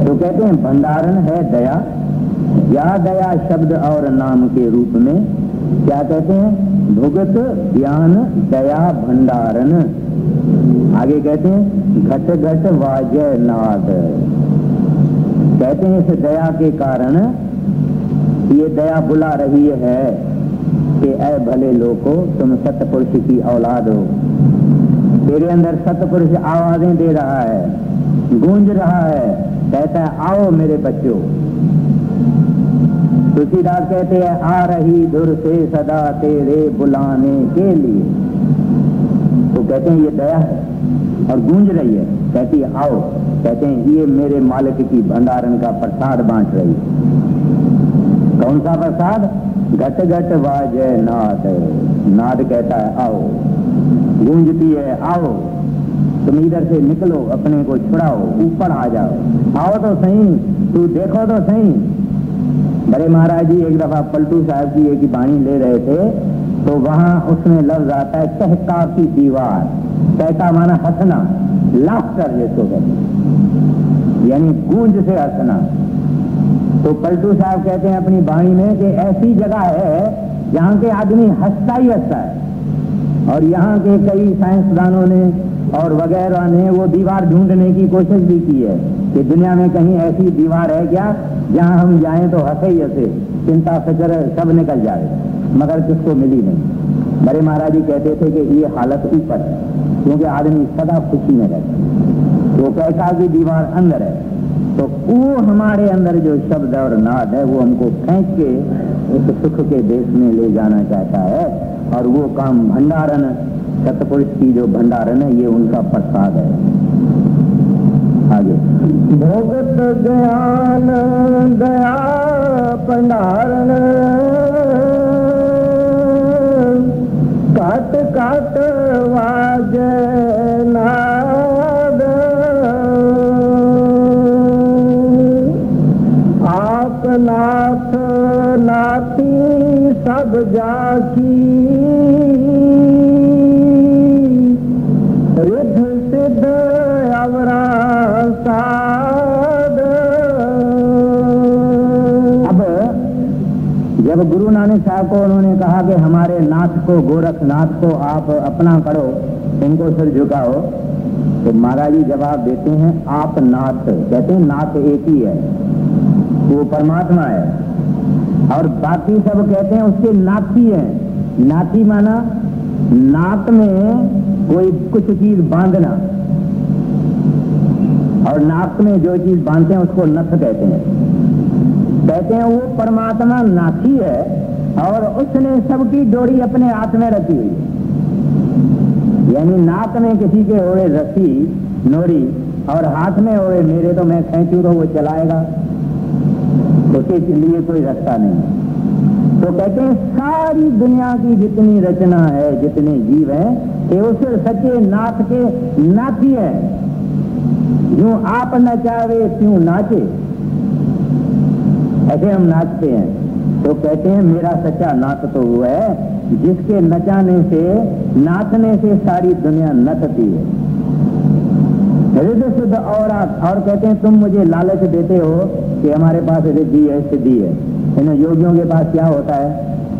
तो कहते हैं भंडारण है दया, या दया शब्द और नाम के रूप में क्या कहते हैं? भुगत ज्ञान दया भंडारण। आगे कहते हैं घट घट वाजय नाद। कहते हैं इस दया के कारण ये दया बुला रही है कि ऐ भले लोगों, तुम सतपुरुष की औलाद हो। तेरे अंदर सतपुरुष आवाजें दे रहा है, गूंज रहा है, कहता है आओ मेरे बच्चों। तुलसीदास कहते हैं आ रही धुर से सदा तेरे बुलाने के लिए। तो कहते हैं ये दया है और गूंज रही है, कहती है आओ। कहते हैं ये मेरे मालिक की भंडारण का प्रसाद बांट रही है। कौन सा प्रसाद? घट घट वाजय नाद। नाद कहता है आओ, गूंजती है आओ, तुम इधर से निकलो, अपने को छुड़ाओ, ऊपर आ जाओ, आओ तो सही, तू देखो तो सही। बड़े महाराज जी एक दफा पलटू साहब की एक बाणी ले रहे थे, तो वहां उसमें लफ्ज आता है कहका की दीवार। कहका माना हंसना, लाफ्टर जिसको कहते। यानी गूंज से हंसना। तो पलटू साहब कहते हैं अपनी वाणी में कि ऐसी जगह है जहाँ के आदमी हंसता ही हंसता है। और यहाँ के कई साइंसदानों ने और वगैरह ने वो दीवार ढूंढने की कोशिश भी की है कि दुनिया में कहीं ऐसी दीवार है क्या जहाँ हम जाएं तो हंसे ही हंसे, चिंता फिक्र सब निकल जाए, मगर किसको मिली नहीं। बड़े महाराज जी कहते थे कि ये हालत ऊपर है, क्योंकि आदमी सदा खुशी में रहता। तो कैसा की दीवार अंदर है, तो वो हमारे अंदर जो शब्द और नाद है वो हमको फेंक के उस सुख के देश में ले जाना चाहता है। और वो काम भंडारण, सतपुरुष की जो भंडारण है, ये उनका प्रसाद है। आगे भोगत ज्ञान दया भंडारण, काट काट वाजे नाद, आप नाथ नाथी सब जाकी, रिद्ध सिद्ध अवरा साध। अब जब गुरु नानक साहब को उन्होंने कहा कि हमारे नाथ को, गोरखनाथ को आप अपना करो, इनको सिर झुकाओ, तो महाराज जी जवाब देते हैं आप नाथ। कहते हैं नाथ एक ही है, वो परमात्मा है, और बाकी सब कहते हैं उसके नाथी हैं। नाथी माना नाक में कोई कुछ चीज बांधना, और नाक में जो चीज बांधते हैं उसको नथ कहते हैं। कहते हैं वो परमात्मा नाथी है और उसने सबकी डोरी अपने हाथ में रखी हुई है। यानी नाक में किसी के ओढ़े रस्सी नोरी और हाथ में ओढ़े मेरे, तो मैं खींचू तो वो चलाएगा, उसके लिए कोई रास्ता नहीं। तो कहते हैं सारी दुनिया की जितनी रचना है, जितने जीव हैं, कि उस सच्चे नाथ के नाथी है। यूं आप नचावे त्यों नाचे, ऐसे हम नाचते हैं। तो कहते हैं मेरा सच्चा नाथ तो वो है जिसके नचाने से, नाचने से सारी दुनिया नचती है। हृदय शुद्ध और कहते हैं तुम मुझे लालच देते हो कि हमारे पास रिद्धि है, सिद्धि है। इन योगियों के पास क्या होता है,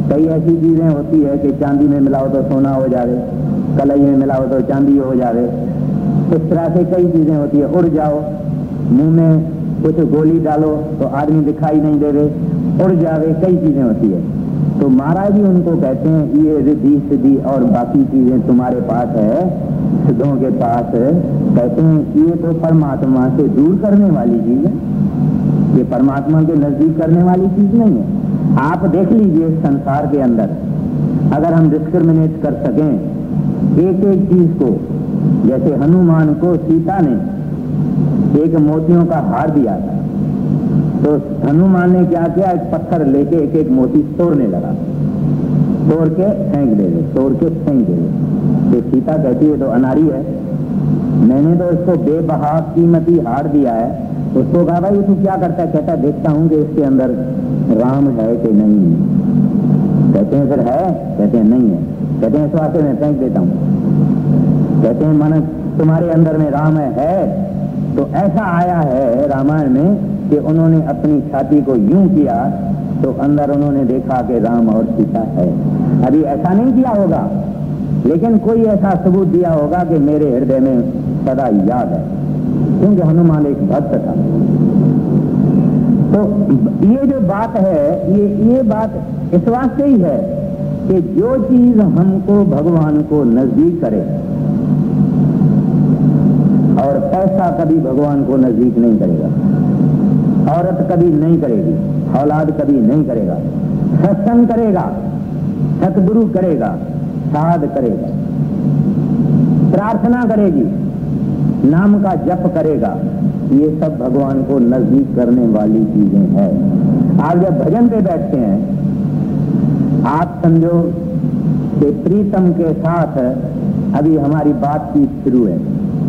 कई ऐसी चीजें होती है कि चांदी में मिलाओ तो सोना हो जावे, कलई में मिलाओ तो चांदी हो जावे, इस तरह से कई चीजें होती है। उड़ जाओ, मुंह में कुछ गोली डालो तो आदमी दिखाई नहीं देवे, उड़ जावे, कई चीजें होती है। तो महाराज जी उनको कहते हैं ये रिद्धि सिद्धि और बाकी चीजें तुम्हारे पास है, सिद्धों के पास है। कहते हैं ये तो परमात्मा से दूर करने वाली चीज है, ये परमात्मा के नजदीक करने वाली चीज नहीं है। आप देख लीजिए संसार के अंदर अगर हम डिस्क्रिमिनेट कर सकें एक एक चीज को, जैसे हनुमान को सीता ने एक मोतियों का हार दिया था, तो हनुमान ने क्या किया, एक पत्थर लेके एक एक मोती तोड़ने लगा, तोड़ के फेंक दे, तोड़ के फेंक दे। तो सीता कहती है तो अनारी है, मैंने तो इसको बेबहा कीमती हार दिया है। उसको कहा भाई तू क्या करता है, कहता देखता हूं कि इसके अंदर राम है कि नहीं। कहते हैं फिर है, कहते हैं नहीं है, कहते हैं इस वास्ते मैं फेंक देता हूं। कहते हैं मन तुम्हारे अंदर में राम है। तो ऐसा आया है रामायण में कि उन्होंने अपनी छाती को यूं किया तो अंदर उन्होंने देखा कि राम और सीता है। अभी ऐसा नहीं किया होगा, लेकिन कोई ऐसा सबूत दिया होगा कि मेरे हृदय में सदा याद है, क्योंकि हनुमान एक भक्त था। तो ये जो बात है, ये बात इस वास्ते ही है कि जो चीज हमको भगवान को नजदीक करे, और पैसा कभी भगवान को नजदीक नहीं करेगा, औरत कभी नहीं करेगी, औलाद कभी नहीं करेगा, सत्संग करेगा, सतगुरु करेगा, साध करेगा, प्रार्थना करेगी, नाम का जप करेगा, ये सब भगवान को नजदीक करने वाली चीजें हैं। आप जब भजन पे बैठते हैं, आप समझो कि प्रीतम के साथ अभी हमारी बातचीत शुरू है,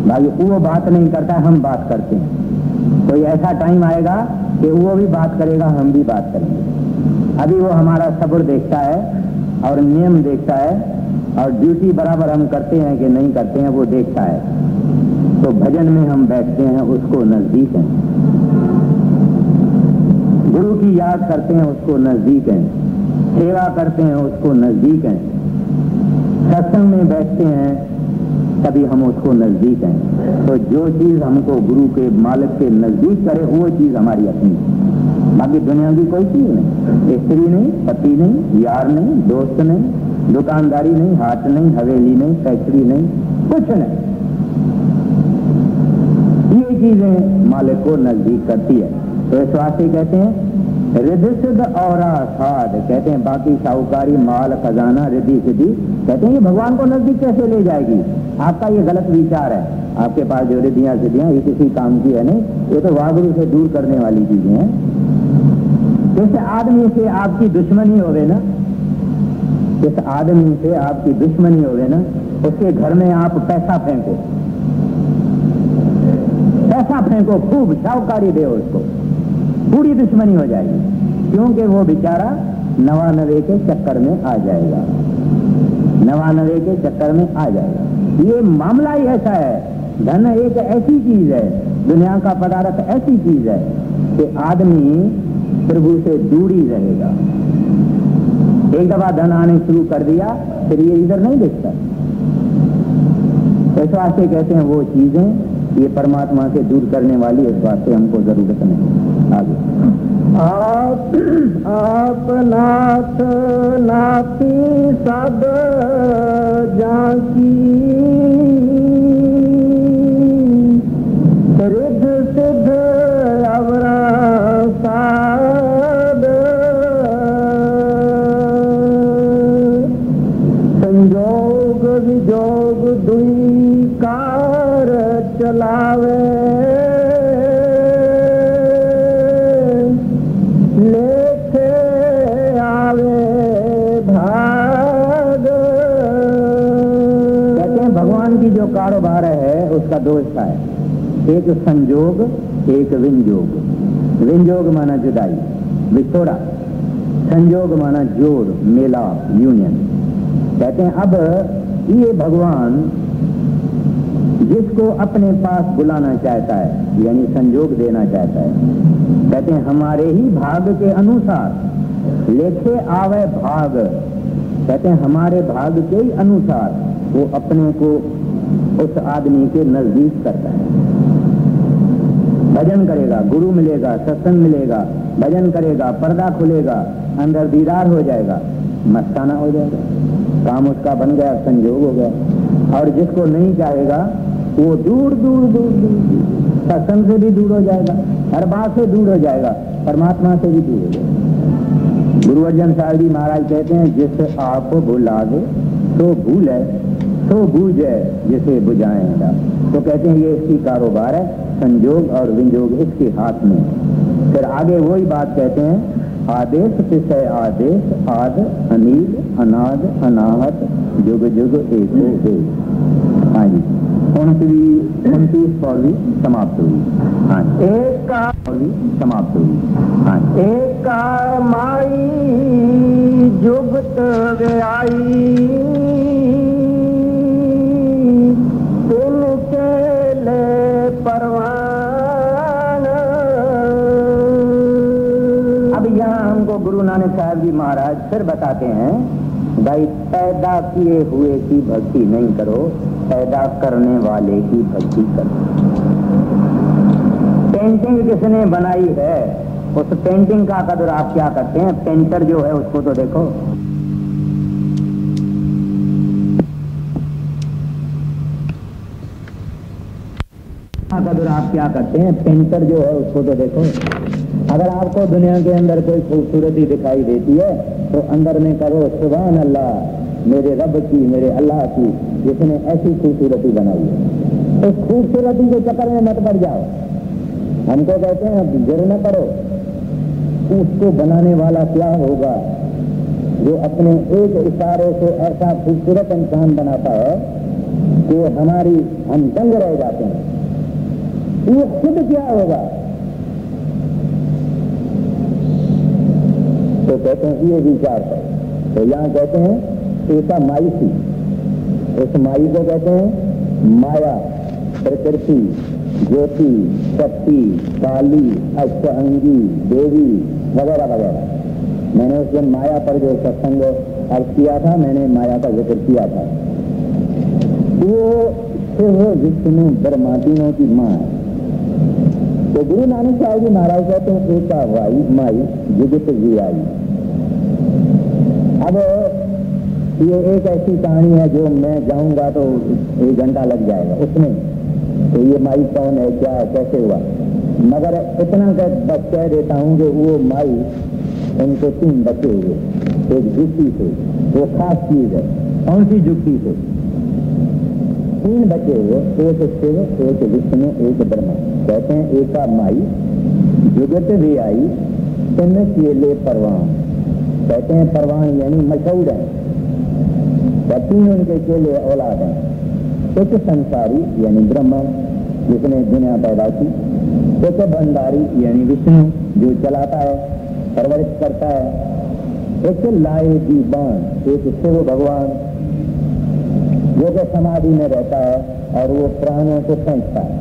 भाई वो बात नहीं करता, हम बात करते हैं। कोई ऐसा टाइम आएगा कि वो भी बात करेगा, हम भी बात करेंगे। अभी वो हमारा सब्र देखता है और नियम देखता है और ड्यूटी बराबर हम करते हैं कि नहीं करते हैं वो देखता है। तो भजन में हम बैठते हैं, उसको नजदीक हैं। भी याद करते हैं उसको नजदीक हैं, सेवा करते हैं उसको नजदीक हैं, सत्संग में बैठते हैं तभी हम उसको नजदीक हैं। तो जो चीज हमको गुरु के मालिक के नजदीक करे वो चीज हमारी अपनी, बाकी दुनिया की कोई चीज नहीं, स्त्री नहीं, पति नहीं, यार नहीं, दोस्त नहीं, दुकानदारी नहीं, हाथ नहीं, हवेली नहीं, फैक्ट्री नहीं, कुछ नहीं। ये चीजें मालिक को नजदीक करती है। तो इस वास्ते कहते हैं रिद्धि सिद्ध और साध, कहते हैं बाकी साहूकारी माल खजाना रिद्धि सिद्धि, कहते हैं ये भगवान को नजदीक कैसे ले जाएगी। आपका ये गलत विचार है। आपके पास जो रिद्धियां सिद्धियां ये किसी काम की है नहीं, ये तो वागुरु से दूर करने वाली चीजें हैं। जिस आदमी से आपकी दुश्मनी होवे ना, जिस आदमी से आपकी दुश्मनी होवे ना, उसके घर में आप पैसा फेंको, पैसा फेंको खूब, साहूकारी दे उसको, पूरी दुश्मनी हो जाएगी, क्योंकि वो बेचारा नवानवे के चक्कर में आ जाएगा, नवानवे के चक्कर में आ जाएगा। ये मामला ही ऐसा है। धन एक ऐसी चीज है, दुनिया का पदार्थ ऐसी चीज है कि आदमी प्रभु से दूर ही रहेगा। एक दफा धन आने शुरू कर दिया फिर ये इधर नहीं देखता। इस वास्ते कहते हैं वो चीजें ये परमात्मा से दूर करने वाली, इस वास्ते हमको जरूरत नहीं। आगे आप नाथ नाथी सब जाकी, रिद्ध सिद्ध अवरा साध, संजोग विजोग दुई कार चलावे, कारोबार है उसका दो हिस्सा है, एक संजोग एक विंजोग। विंजोग माना जुदाई, विछोड़ा, संजोग माना जोड़, मेला, यूनियन। कहते हैं अब ये भगवान जिसको अपने पास बुलाना चाहता है यानी संजोग देना चाहता है, कहते हैं हमारे ही भाग के अनुसार लेखे आवे भाग, कहते हैं हमारे भाग के ही अनुसार वो अपने को उस आदमी के नजदीक करता है। भजन करेगा, गुरु मिलेगा, सत्संग मिलेगा, भजन करेगा, पर्दा खुलेगा, अंदर दीदार हो जाएगा, मस्ताना हो जाएगा, काम उसका बन गया, संजोग हो गया। और जिसको नहीं चाहेगा वो दूर दूर दूर दूर सत्संग से भी दूर हो जाएगा, हर बात से दूर हो जाएगा, परमात्मा से भी दूर हो जाएगा। गुरु अर्जन साहब जी महाराज कहते हैं जिस आप बुलावे तो भूले तो बूझे जिसे बुझाएगा। तो कहते हैं ये इसकी कारोबार है, संजोग और विंजोग इसके हाथ में। फिर आगे वही बात कहते हैं आदेश पिछय आदेश, आद अनील अनाद अनाहत जुग जुग एको एक। हाँ जी, 29 पौड़ी समाप्त हुई। हाँ, एक का पौड़ी समाप्त हुई। हाँ, एक का माई जुगत व्याई, गुरु नानक साहब जी महाराज फिर बताते हैं भाई पैदा किए हुए की भक्ति नहीं करो, पैदा करने वाले की भक्ति करो। पेंटिंग किसने बनाई है उस पेंटिंग का कदर आप क्या करते हैं? पेंटर जो है उसको तो देखो। कदर आप क्या करते हैं? पेंटर जो है उसको तो देखो। अगर आपको दुनिया के अंदर कोई खूबसूरती दिखाई देती है तो अंदर में करो सुभान अल्लाह, मेरे रब की, मेरे अल्लाह की, जिसने ऐसी खूबसूरती बनाई है। उस खूबसूरती के चक्कर में मत पड़ जाओ। हमको कहते हैं गिर न करो, उसको बनाने वाला क्या होगा जो अपने एक इशारे से ऐसा खूबसूरत इंसान बनाता है कि हम दंग रह जाते हैं। वो खुद क्या होगा? तो कहते हैं ये विचार है। तो यहाँ कहते हैं ऐसा माई थी, उस माई को कहते हैं माया, प्रकृति, ज्योति, शक्ति, काली, अष्टांगी, देवी वगैरह वगैरह। मैंने उस दिन माया पर जो सत्संग अर्थ किया था, मैंने माया का जिक्र किया था। वो शिव, विष्णु, ब्रह्मा तीनों की माँ है। तो गुरु नानक साहब जी महाराज कहते हैं एका वाई माई जुगत जी आई। अब ये एक ऐसी कहानी है जो मैं जाऊंगा तो 1 घंटा लग जाएगा उसमें। तो ये माई कौन है, क्या है, कैसे हुआ, मगर इतना बस कह देता हूँ कि वो माई, उनको 3 बच्चे हुए। एक जुक्ति से, वो खास चीज है। कौन सी जुक्ति से? 3 बच्चे हुए, एक शिव, एक विष्णु, एक ब्रह्मा। कहते हैं एका माई जुगत भी आई तुमने किए ले परवान। कहते हैं परवान यानी मशहूर है। 3 उनके केले औलाद हैं। एक संसारी यानी ब्रह्मा जिसने दुनिया पैदा की, एक भंडारी यानी विष्णु जो चलाता है, परवरिश करता है, एक लाए दीवान, एक शिव भगवान जो कि समाधि में रहता है और वो प्राणों को फेंकता है।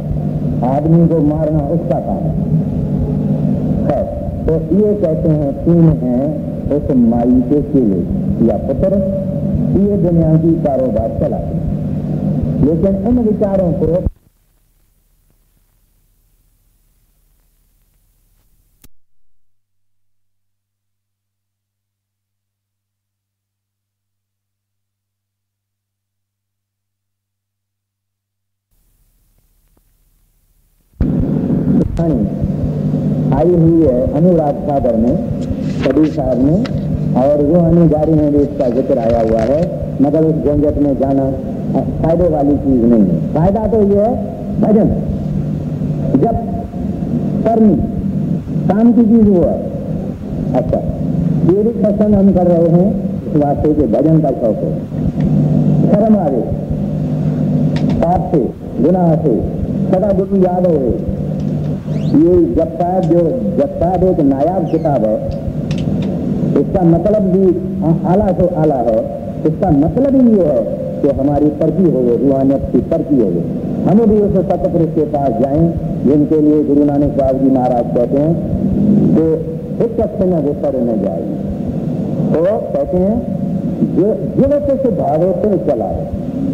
आदमी को मारना उसका काम है। तो ये कहते हैं 3 हैं उस माई के केले या पुत्र, ये दुनिया की कारोबार चलाते हैं। लेकिन इन विचारों को आई हुई है अनुराग सागर में, कबीर साहब में, और रूहानी गाड़ी में भी इसका जिक्र आया हुआ है। मगर उस झंझट में जाना फायदे वाली चीज नहीं है। फायदा तो ये है भजन, जब करनी काम की चीज वो है। अच्छा, ये भी प्रश्न हम कर रहे हैं इस वास्ते के भजन का शौक है। शर्म आवे, पाप से, गुनाह से सदा गुरु याद हो। ये जप साहब एक नायाब किताब है। इसका मतलब भी आला से आला है। इसका मतलब ही ये है कि हमारी तरक्की हो गई, रूहानियत की तरक्की हो गई। हम भी उस सतपुरुष के पास जाएं जिनके लिए गुरु नानक साहब जी महाराज कहते हैं कि एक कक्ष में वितर न जाए। तो कहते हैं जो जीवत से भावे तो चला,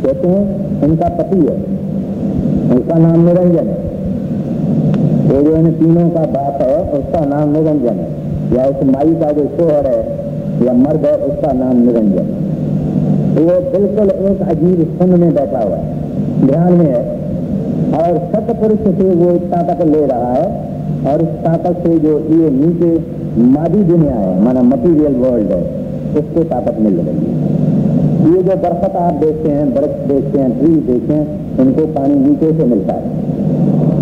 कहते हैं इनका पति है, उसका नाम निरंजन है। तो जो इन तीनों का बाप है उसका नाम निरंजन है, या उस माई का जो शोहर है या मर्द है उसका नाम निरंजन है। वो बिल्कुल एक अजीब सुन में बैठा हुआ है, ध्यान में है, और सतपुरुष से वो ताकत ले रहा है। और इस ताकत से जो ये नीचे मादी दुनिया है, माना मटीरियल वर्ल्ड है, उसको ताकत मिल रही है। ये जो बरखत आप देखते हैं, बर्फ देखते हैं, ट्री देखते हैं, इनको पानी नीचे से मिलता है,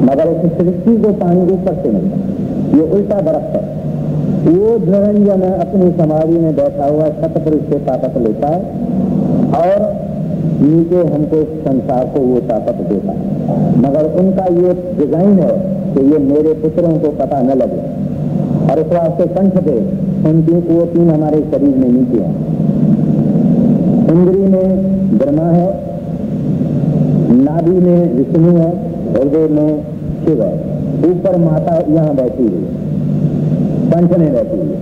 मगर इस सृष्टि को पानी ऊपर से मिलता है। ये उल्टा बर्फ है। वो निरंजन अपनी समाधि में बैठा हुआ सतपुरुष से ताकत लेता है और नीचे हमको संसार को वो ताकत देता है। मगर उनका ये डिजाइन है कि ये मेरे पुत्रों को पता न लगे, और इस वास्ते कंठ दे उनकी वो 3 हमारे शरीर में नीचे हैं। इंद्री में ब्रह्मा है, नाभि में विष्णु है, हृदय में शिव है, ऊपर माता यहाँ बैठी हुई है, कंठ में बैठी हुई है,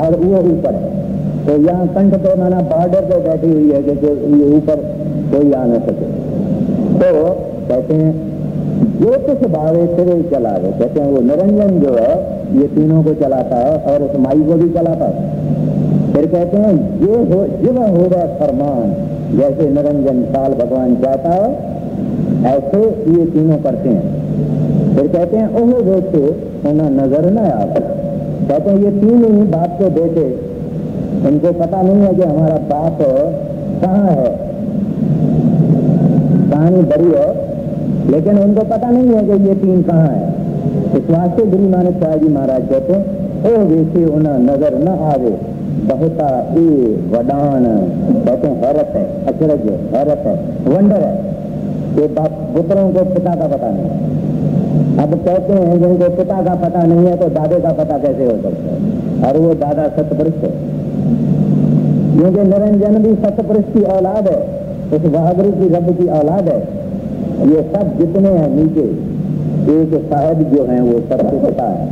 और वो ऊपर है। तो यहाँ कंठ पे माना बॉर्डर पे बैठी हुई है कि ये ऊपर कोई आ न सके। तो कहते हैं ज्योतिष भावे फिर चला रहे। कहते हैं वो निरंजन जो है ये तीनों को चलाता है और उस माई को भी चलाता है। फिर कहते हैं ये हो जिव हो रहा फरमान, जैसे निरंजन काल भगवान चाहता है ऐसे ये तीनों करते हैं। फिर कहते हैं ओह बेटे उन्हें नजर न आता। कहते हैं ये 3 ही बाप के बेटे, इनको पता नहीं है कि हमारा बाप कहाँ है। कहानी बड़ी है लेकिन उनको पता नहीं है कि ये 3 कहाँ है। इस वास्ते गुरु नानक साहब जी महाराज कहते हैं ओ बेटे उन्हें नजर न आवे बहुता ए वडान। कहते हैं हैरत है, अचरज है, हैरत है, वंडर है कि बाप पुत्रों को पिता का पता नहीं है। अब कहते हैं जिनको पिता का पता नहीं है तो दादे का पता कैसे हो सकता है, और वो दादा सतपुरुष है। क्योंकि निरंजन भी सतपुरुष की औलाद है, उस बहादुर की रब की औलाद है। ये सब जितने हैं नीचे एक साहब जो हैं वो सबसे पिता है।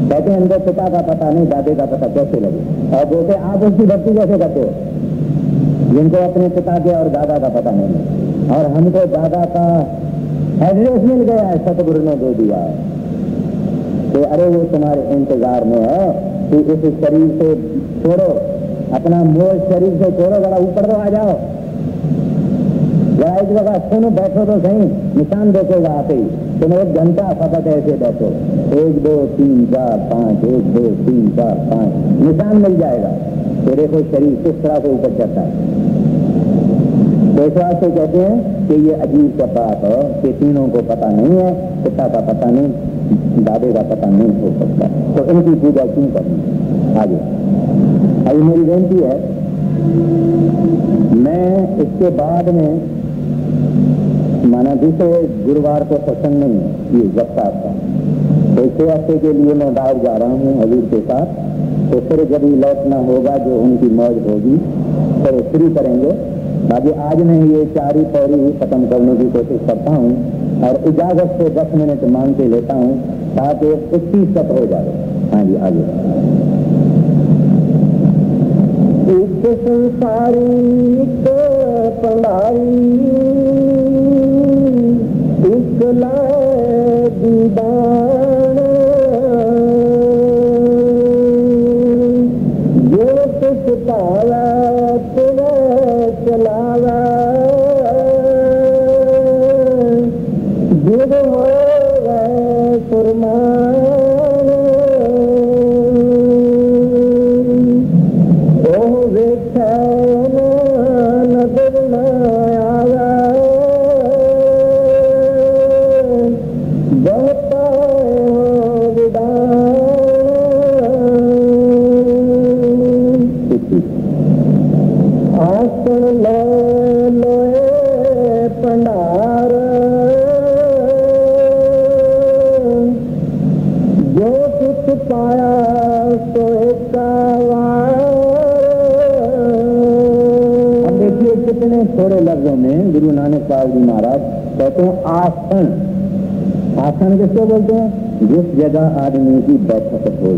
कहते हैं इनको पिता का पता नहीं, दादे का पता कैसे लगे। और बोलते आप उसकी भक्ति कैसे करते हो जिनको अपने पिता के और दादा का पता नहीं। और हमको दादा का एड्रेस मिल गया है, सतगुरु ने दे दिया है कि अरे वो तुम्हारे इंतजार में है कि इस शरीर से छोड़ो, अपना मोह शरीर से छोड़ो, जरा ऊपर तो आ जाओ, जरा एक जगह सुनो, बैठो तो सही, निशान देखेगा आते ही। तुम 1 घंटा फकत ऐसे बैठो, 1 2 3 4 5, 1 2 3 4 5 निशान मिल जाएगा। तो देखो शरीर किस तरह से ऊपर चढ़ता है। तो इस बात से कहते हैं कि ये अजीब सा बात है कि तीनों को पता नहीं है, पिता का पता नहीं, दादे का पता नहीं हो सकता, तो इनकी पूजा क्यों करनी। आगे अभी मेरी बेनती है, मैं इसके बाद में माना दूसरे गुरुवार को सत्संग नहीं है ये जब का, तो 6 हफ्ते के लिए मैं बाहर जा रहा हूँ हजूर के साथ। तो फिर जब ही लौटना होगा, जो उनकी मौज होगी फिर शुरू करेंगे। बाकी आज मैं ये 4 ही पौड़ी खत्म करने की कोशिश करता हूँ और इजाजत से 10 मिनट मांग के लेता हूँ ताकि 21 तक हो जाए। हाँ जी आगे। एक संसारी को पंडारी एक लाए दीदान, जो कुछ पाया तेरा चलावा, जो हो गए फरमान, ओ वेखा नजर न आवा, बहुता विदान, आसन लो लोए पंडार, जो कुछ पाया सो अब देखिए कितने थोड़े लफ्जों में गुरु नानक साहब जी महाराज कहते हैं आसन। आसन किसको बोलते हैं? जिस जगह आदमी की बैठक हो,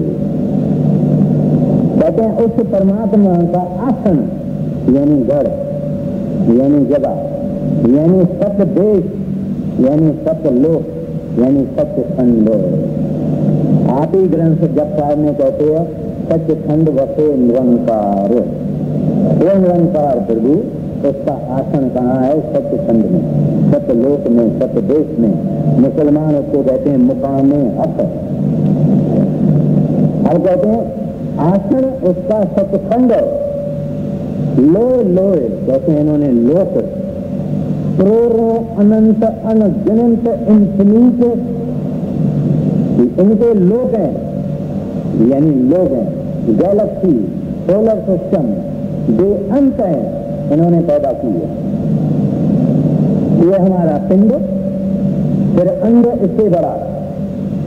कहते हैं उस परमात्मा का आसन यानी घर, यानी जगह, यानी सत्य देश, यानी सत्य लोक, यानी सत्य खंड। आप ही ग्रंथ जब साहब में कहते हैं सत्य खंड वसे निरंकार, वो निरंकार प्रभु उसका आसन कहाँ है? सत्य खंड में, सत्य लोक में, सत्य देश में। मुसलमान उसको कहते हैं मुकाम हक। अब कहते हैं आसन उसका सत्यखंड, लोय लोय कहते हैं इन्होंने लोक, करोड़ों अनंत अनगिनत इन्फिनिट इनके लोक हैं, यानी लोग हैं, गैलेक्सी, सोलर सिस्टम बेअंत हैं, इन्होंने पैदा की है। ये हमारा पिंड, फिर अंड इससे बड़ा,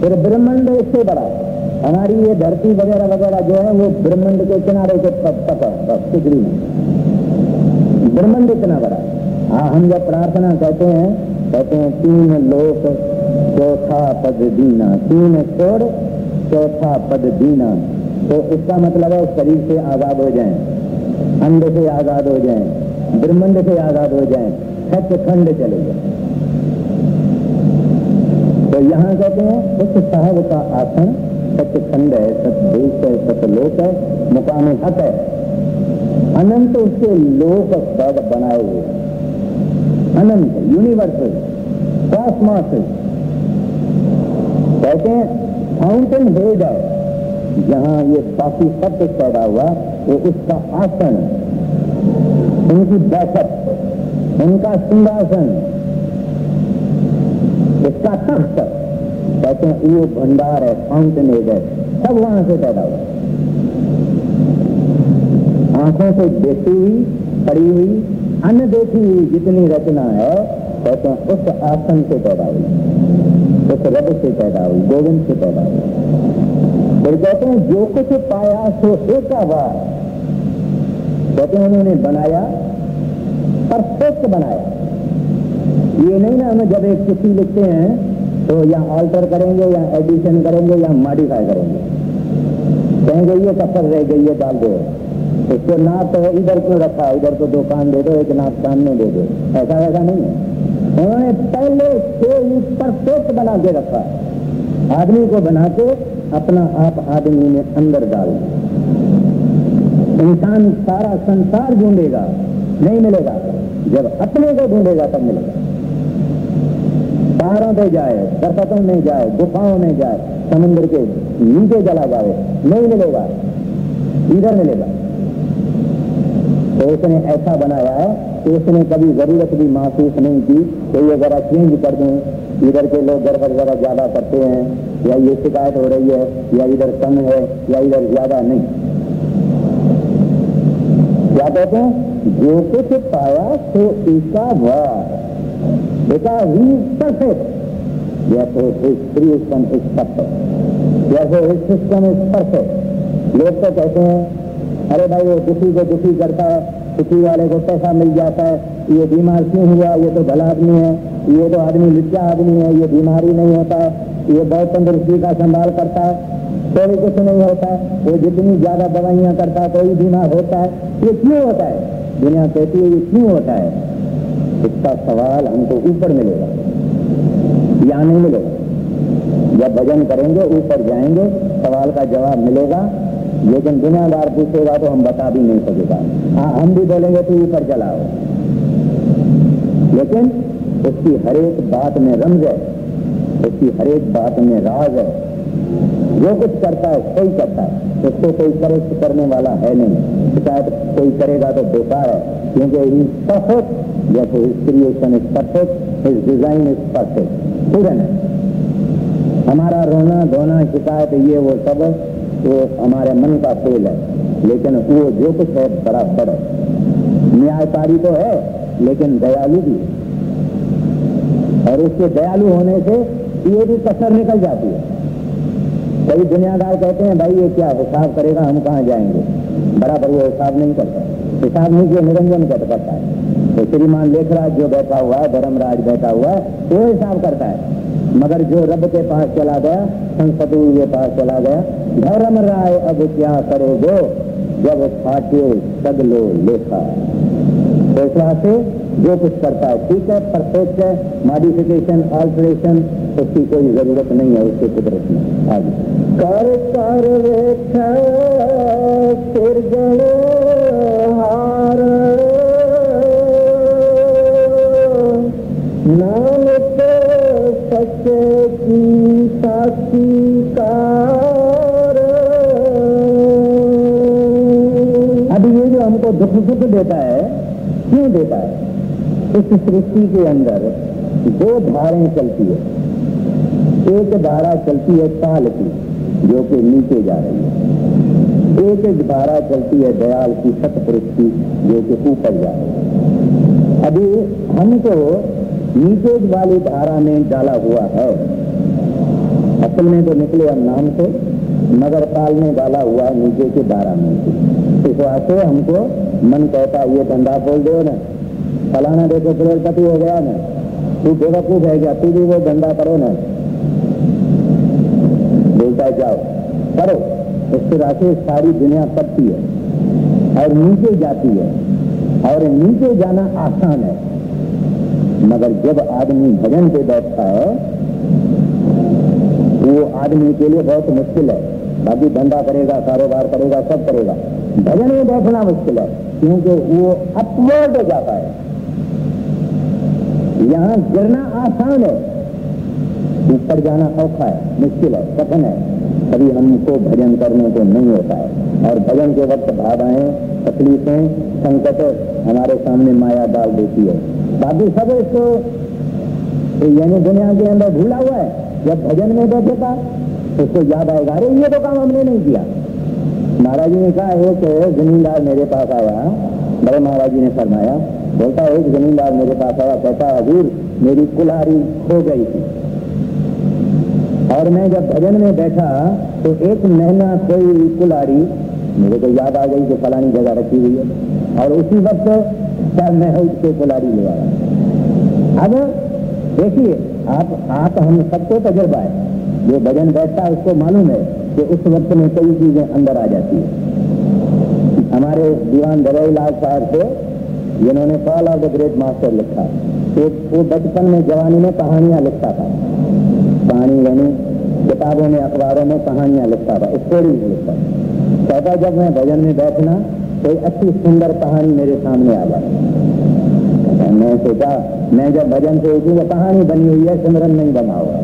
फिर ब्रह्मांड इससे बड़ा। हमारी ये धरती वगैरह वगैरह जो है वो ब्रह्मांड के किनारे के तक कुछ भी नहीं, ब्रह्मांड इतना बड़ा। हाँ, हम जब प्रार्थना कहते हैं 3 लोक चौथा पद दीना, 3 छोड़ चौथा पद दीना, तो इसका मतलब है शरीर से आजाद हो जाएं, अंड से आजाद हो जाएं, ब्रह्मांड से आजाद हो जाएं, सचखंड चले जाए। तो यहाँ कहते हैं उस साहब का आसन सचखंड है, सत्य देश है, सत्य लोक है, मुकाम हक है। अनंत उसके लोक पद बनाए हुए, अनंत यूनिवर्सल कॉस्मोस। कहते हैं फाउंटेन हेड है, जहाँ ये बाकी सब कुछ पैदा हुआ, वो उसका आसन, उनकी बैठक, उनका सिंहासन, इसका तख्त। कहते हैं ये भंडार है, फाउंटेन हेड है, सब वहां से पैदा हुआ। आंखों से देखी हुई, पड़ी हुई, अनदेखी हुई जितनी रचना है, कहते हैं उस आसन से पैदा हुई, उस रब से पैदा हुई, गोविंद से पैदा हुई। फिर कहते हैं जो कुछ पाया सो एकावार, कहते हैं उन्होंने बनाया, परफेक्ट बनाया। ये नहीं ना, हमें जब एक चिट्ठी लिखते हैं तो या ऑल्टर करेंगे या एडिशन करेंगे या मॉडिफाई करेंगे। कहेंगे ये कसर रह गई, ये डाल दो, इसको नाप तो इधर क्यों रखा, इधर तो दो कान दे दो, एक नाप सामने दे दो, ऐसा वैसा नहीं है। उन्होंने पहले से ही परफेक्ट बना के रखा। आदमी को बना के अपना आप आदमी ने अंदर डाल। इंसान सारा संसार ढूंढेगा, नहीं मिलेगा, जब अपने को ढूंढेगा तब मिलेगा। पहाड़ों पे जाए, बरसातों में जाए, गुफाओं में जाए, समुद्र के नीचे चला जाए, नहीं मिलेगा, इधर मिलेगा। तो उसने ऐसा बनाया है कि उसने कभी जरूरत भी महसूस नहीं की कि ये जरा चेंज कर दूं, इधर के लोग गड़बड़ जरा ज्यादा करते हैं, या ये शिकायत हो रही है, या इधर कम है, या इधर ज्यादा नहीं। क्या कहते हैं, जो कुछ पाया तो एका ही परफेक्ट, जैसे क्रिएशन इज परफेक्ट, जैसे सिस्टम इज परफेक्ट। लोग तो कहते हैं अरे भाई वो दुखी को दुखी करता है, सुखी वाले को पैसा मिल जाता है, ये बीमार क्यों हुआ, ये तो भला आदमी है, ये तो आदमी लुच्चा आदमी है, ये बीमारी नहीं होता है, ये बहुत तंदुरुस्ती का संभाल करता है, कोई कुछ नहीं होता है, वो जितनी ज्यादा दवाइयां करता है कोई बीमार होता है, ये क्यों होता है? दुनिया कहती है ये क्यों होता है? इसका सवाल हमको ऊपर मिलेगा, यहाँ नहीं मिलेगा। जब भजन करेंगे ऊपर जाएंगे, सवाल का जवाब मिलेगा। लेकिन दुनियादार पूछेगा तो हम बता भी नहीं सकेगा। हाँ, हम भी बोलेंगे तो ऊपर चलाओ, लेकिन उसकी हर एक बात में रमज है, उसकी हर एक बात में राज है। जो कुछ करता है सही करता है, उसको कोई करेक्ट करने वाला है नहीं। शिकायत कोई करेगा तो बेकार है, क्योंकि ही परफेक्ट, जैसे his creation is perfect, his design is perfect. पूर्ण है। हमारा रोना धोना शिकायत ये वो सब वो हमारे मन का खेल है, लेकिन वो जो कुछ है बराबर है। न्यायकारी तो है लेकिन दयालु भी, और उसके दयालु होने से ये भी कसर निकल जाती है। कई दुनियादार कहते हैं भाई ये क्या हिसाब करेगा, हम कहाँ जाएंगे, बराबर वो हिसाब नहीं करता। हिसाब नहीं किया निरंजन करता है। तो श्रीमान लेखराज जो बैठा हुआ है, धर्मराज बैठा हुआ है, वो हिसाब करता है। मगर जो रब के पास चला गया, संसदू के पास चला गया, धर्म राय अब क्या करोगे जब फाटे सगलो लेखा। तो इस से जो कुछ करता है ठीक है, परफेक्ट है, मॉडिफिकेशन ऑल्टरेशन उसकी कोई जरूरत नहीं है उसके कुदरत में। आगे कर रेख सिरजन हार नानक सच्चे की साक्षीकार। अब ये जो हमको दुख सुख देता है, क्यों देता है? इस सृष्टि के अंदर दो धाराएं चलती है। एक धारा चलती है काल की, जो कि नीचे जा रही है। एक धारा चलती है दयाल की, सतपुरुष की, जो कि ऊपर जा रही है। अभी हमको नीचे वाली धारा में डाला हुआ है। असल में तो निकले हम नाम से, मगर काल में डाला हुआ है नीचे की धारा में। इस वास्ते हमको मन कहता ये धंधा खोल दो ना, फलाना देखो करोड़पति हो गया ना, तू बेवकूफ है क्या, तू भी वो धंधा करो ना। बोलता है जाओ करो। इस तरह से सारी दुनिया करती है और नीचे जाती है, और नीचे जाना आसान है। मगर जब आदमी भजन पे बैठता है वो आदमी के लिए बहुत मुश्किल है। बाकी धंधा करेगा, कारोबार करेगा, सब करेगा, भजन में बैठना मुश्किल है, क्योंकि वो अपवर्ड हो जाता है। यहाँ गिरना आसान है, ऊपर जाना औखा है, मुश्किल है, कठिन है। कभी हमको भजन करने को नहीं होता है, और भजन के वक्त बाधाएं, तकलीफें, संकट हमारे सामने माया डाल देती है। बाकी सब इसको यानी दुनिया के अंदर भूला हुआ है। जब भजन में बैठेगा तो उसको याद आएगा, अरे ये तो काम हमने नहीं किया। महाराज जी ने कहा एक जमींदार मेरे पास आया, बड़े महाराज जी ने फरमाया, बोलता है एक जमींदार मेरे पास आया, कहता हजूर मेरी कुल्हाड़ी खो गई थी, और मैं जब भजन में बैठा तो एक महीना कोई कुल्हाड़ी मेरे को याद आ गई कि फलानी जगह रखी हुई है, और उसी वक्त मैं उसके कुल्हाड़ी ले आया। अब देखिए आप हम सबको तजुर्बा है, जो भजन बैठता है उसको मालूम है कि उस वक्त में कई चीजें अंदर आ जाती है। हमारे दीवान दरई लाल साहब थे जिन्होंने fall of the great master लिखा, तो वो बचपन में जवानी में कहानियां लिखता था, कहानी यानी किताबों में अखबारों में कहानियां लिखता था, स्टोरीज लिखता था। कहता जब मैं भजन में बैठना कोई अच्छी सुंदर कहानी मेरे सामने आ जाए। मैं सोचा मैं जब भजन से उठूंगा कहानी बनी हुई है, सिमरन नहीं बना हुआ।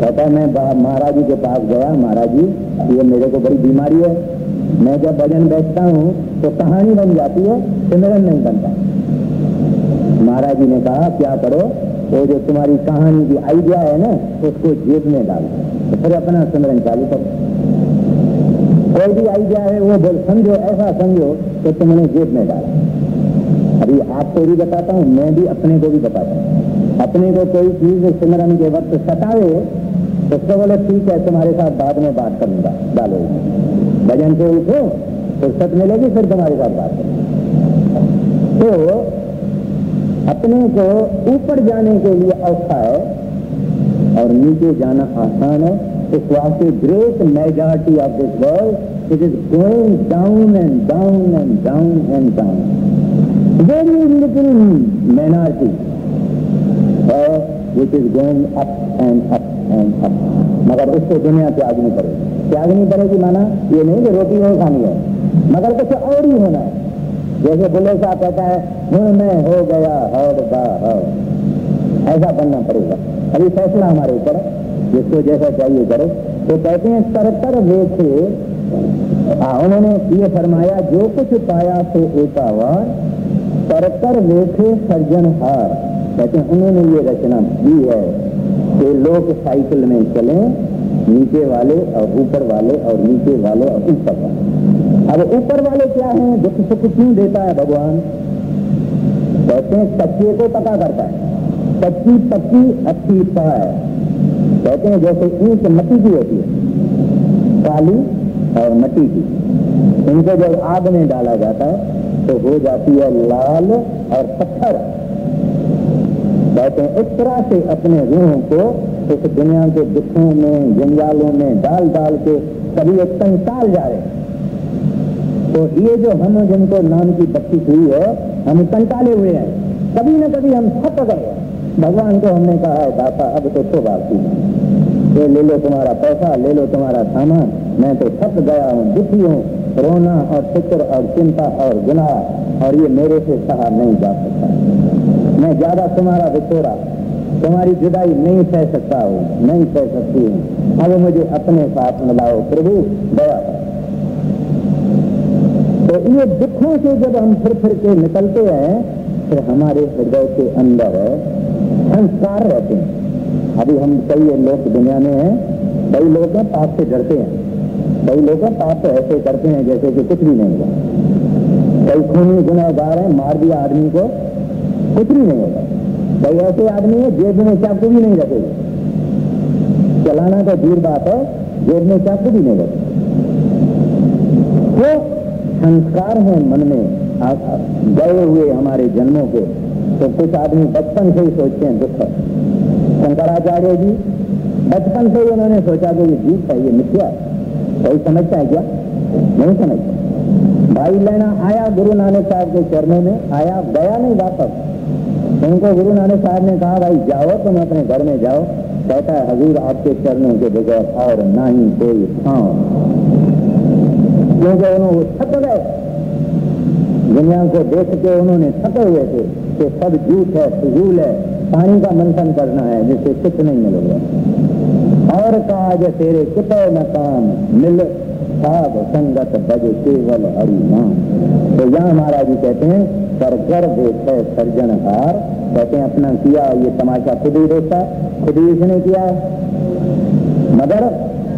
कहता मैं महाराज जी के पास गया, महाराज जी ये मेरे को बड़ी बीमारी है, मैं जब भजन बैठता हूँ तो कहानी बन जाती है, सिमरन नहीं बनता। महाराज जी ने कहा क्या करो, वो जो तुम्हारी कहानी की आइडिया है ना उसको जेब में डाल दो, तो फिर अपना सिमरन चालू करो। कोई भी आइडिया है वो बोल समझो, ऐसा समझो तो तुमने जेब में डाला। अभी आपको भी बताता हूँ, मैं भी अपने को भी बताता हूँ। अपने को कोई चीज सिमरन के वक्त सतावे तो उसको बोले ठीक है तुम्हारे साथ बाद में बात करूंगा, डालो भजन से उठो फुर्सत मिलेगी फिर तुम्हारे साथ बात करूंगा। तो अपने को ऊपर जाने के लिए औखा है और नीचे जाना आसान है। इस वास्ते great majority of this world it is going down and down and down and down. Very little minority which is going up and up and up। मगर उसको दुनिया त्याग नहीं करेगी। त्याग नहीं करेगी माना ये नहीं कि रोटी नहीं खानी है, मगर कुछ और ही होना है। जैसे बुल्ले साहब कहता है हूं मैं हो गया हौड़ बा हौड़, ऐसा बनना पड़ेगा। अभी फैसला हमारे ऊपर, जिसको जैसा चाहिए करो। तो कहते हैं तरतर वेखे, उन्होंने ये फरमाया जो कुछ पाया तो एकावार, तरतर वेखे सर्जनहार। कहते हैं उन्होंने ये रचना की है कि लोग साइकिल में चलें, नीचे वाले और ऊपर वाले और नीचे वाले और ऊपर वाले। अब ऊपर वाले क्या हैं, दुख सुख क्यों देता है भगवान? कहते हैं कच्चे को पका करता है, कच्ची पक्की अच्छी पाए। कहते हैं जैसे ईंट मिट्टी की होती है, काली और मिट्टी की, इनको जब आग में डाला जाता है तो हो जाती है लाल और पत्थर। कहते हैं इस तरह से अपने रूह को इस दुनिया के दुखों में जंजालों में डाल डाल के कभी एक कंटाल जा रहे। तो ये जो हम जिनको नाम की बत्ती हुई है, हम कंटाले हुए हैं, कभी न कभी हम थक गए। भगवान को हमने कहा है दाता अब तो शो बाकी ये ले लो तुम्हारा पैसा, ले लो तुम्हारा सामान, मैं तो थक गया हूँ, दुखी हूँ, रोना और फिक्र और चिंता और गुनाह और ये मेरे से सहा नहीं जा सकता। मैं ज्यादा तुम्हारा विछोड़ा, तुम्हारी जुदाई नहीं सह सकता हूँ, नहीं सह सकती हूँ, अब मुझे अपने साथ मिलाओ प्रभु दया। तो ये दुखों से जब हम फिर के निकलते हैं फिर हमारे हृदय के अंदर संस्कार रहते हैं। अभी हम कई लोग दुनिया में हैं, कई लोग पाप से डरते हैं, कई लोग पाप तो ऐसे करते हैं जैसे कि कुछ भी नहीं होगा। कई खूनी गुनहगार हैं, मार दिया आदमी को, कुछ भी नहीं होगा। कई ऐसे आदमी है जेब में चाकू भी नहीं रखेगा, चलाना तो दूर बात है, जेब में चाकू भी नहीं रखेगा। तो संस्कार है मन में गए हुए हमारे जन्मों के। तो कुछ आदमी बचपन से ही सोचते हैं दुख। शंकराचार्य जी बचपन से ही उन्होंने सोचा कि ये झूठ है, ये मिथ्या है। कोई समझता है क्या? नहीं समझता। भाई लेना आया गुरु नानक साहब के चरणों में, आया गया नहीं वापस। उनको गुरु नानक साहब ने कहा भाई जाओ तुम अपने घर में जाओ। कहता है हजूर आपके चरणों के बगैर और ना ही कोई ठाव। क्योंकि उन्होंने थक गए, दुनिया को देख के उन्होंने थके हुए थे कि सब झूठ है, फिजूल है, पानी का मंथन करना है जिससे कुछ नहीं मिलेगा। और काज तेरे कितो न काम मिल साध संगत बज केवल हरि नाम। तो यहाँ महाराज जी कहते हैं कर कर देखे सर्जनहार। कहते हैं अपना किया ये तमाशा खुद ही देखता है, खुद ही इसने किया है। मगर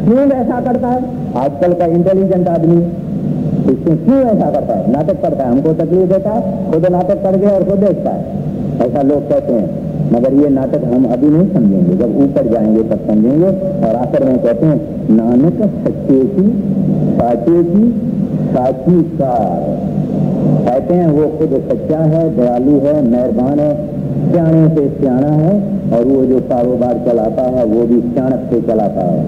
क्यों ऐसा करता है? आजकल का इंटेलिजेंट आदमी इसमें क्यों ऐसा करता है? नाटक करता है, हमको तकलीफ देता है, खुद नाटक कर गया और खुद देखता है, ऐसा लोग कहते हैं। मगर ये नाटक हम अभी नहीं समझेंगे, जब ऊपर जाएंगे तब समझेंगे। और आखिर में कहते हैं नानक सच्चे की साचे की साची कार। कहते हैं वो खुद सच्चा है, दयालु है, मेहरबान है, सियाने से सियाना है और वो जो कारोबार चलाता है वो भी चाणक्य से चलाता है,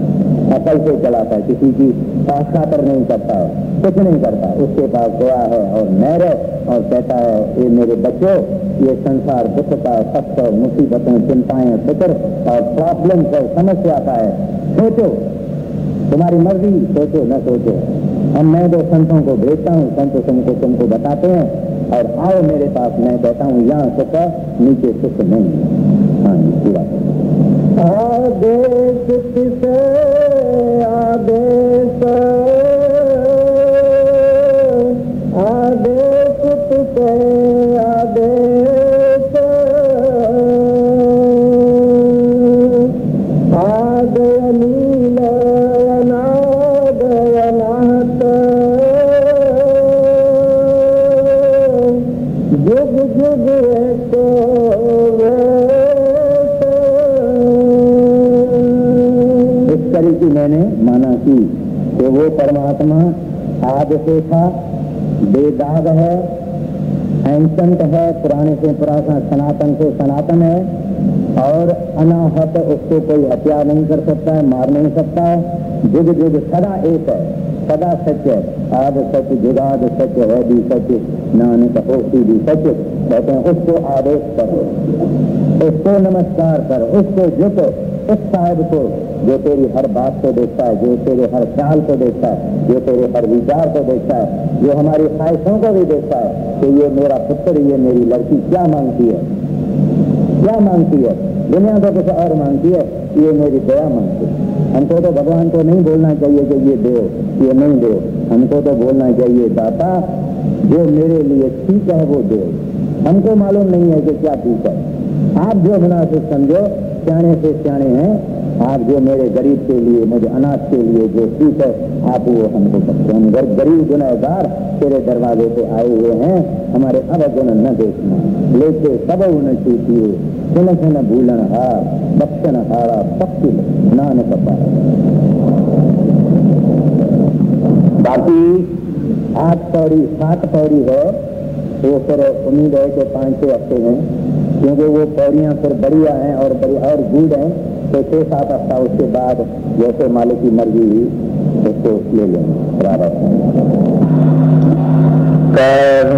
अकल से चलाता है, किसी की खातर नहीं करता है, कुछ नहीं करता। उसके पास गया है और नहर और कहता है ये मेरे बच्चों, ये संसार दुख का, कष्ट, मुसीबतें, चिंताएं, फिक्र और प्रॉब्लम है, समस्या का है। सोचो, तुम्हारी मर्जी, सोचो न सोचो। अब मैं तो संतों को भेजता हूँ, संत तुमको बताते हैं और आओ मेरे पास। मैं कहता हूँ यहाँ सुख नीचे सुख नहीं। हाँ पूरा आदेश किसे आदेश, आदेश किसे आदेश, आदय नील अनादय अनाथ, जुग जुग एको की मैंने माना कि वो परमात्मा आदि से था, बेदाग है, एंशंट है, पुराने से पुराना, सनातन से सनातन है और अनाहत, उसको कोई हत्या नहीं कर सकता है, मार नहीं सकता है। जुग जुग सदा एक है, सदा सत्य है। आद सत्य, जुगाद सत्य है भी सत्य, नानक होती भी सत्य। कहते हैं उसको आदेश करो, उसको नमस्कार करो, उसको झुको, उस साहब को जो तेरी हर बात को देखता है, जो तेरे हर ख्याल को देखता है, जो तेरे हर विचार को देखता है, जो हमारी ख्वाहिशों को भी देखता है कि ये मेरा पुत्र, ये मेरी लड़की क्या मांगती है, क्या मांगती है। दुनिया तो कुछ और मांगती है, ये मेरी दया मांगती है। हमको तो भगवान को नहीं बोलना चाहिए कि ये दो, ये नहीं दो। हमको तो बोलना चाहिए दाता जो मेरे लिए ठीक है वो दो। हमको मालूम नहीं है कि क्या ठीक है। आप जो मुनासिब समझो, सियाने से सियाने हैं आप, जो मेरे गरीब के लिए, मुझे अनाथ के लिए जो ठीक है आप वो हमको सकते। हम गरीब गुनहगार तेरे दरवाजे पे आए हुए हैं, हमारे अवगुण न देखना, लेके सब उन चूतिए, सुन सुन भूलन हार, बख्शन हारा पक्षी नानक पारा। बाकी 8 पौड़ी 7 पौड़ी है, तो फिर उम्मीद है कि 5-6 हफ्ते हैं, क्योंकि वो पौड़ियाँ फिर बढ़िया हैं और गुड हैं। तो 6-7 हफ्ता उसके बाद जैसे मालिक की मर्जी हुई उसको ले लेंगे बराबर। Hare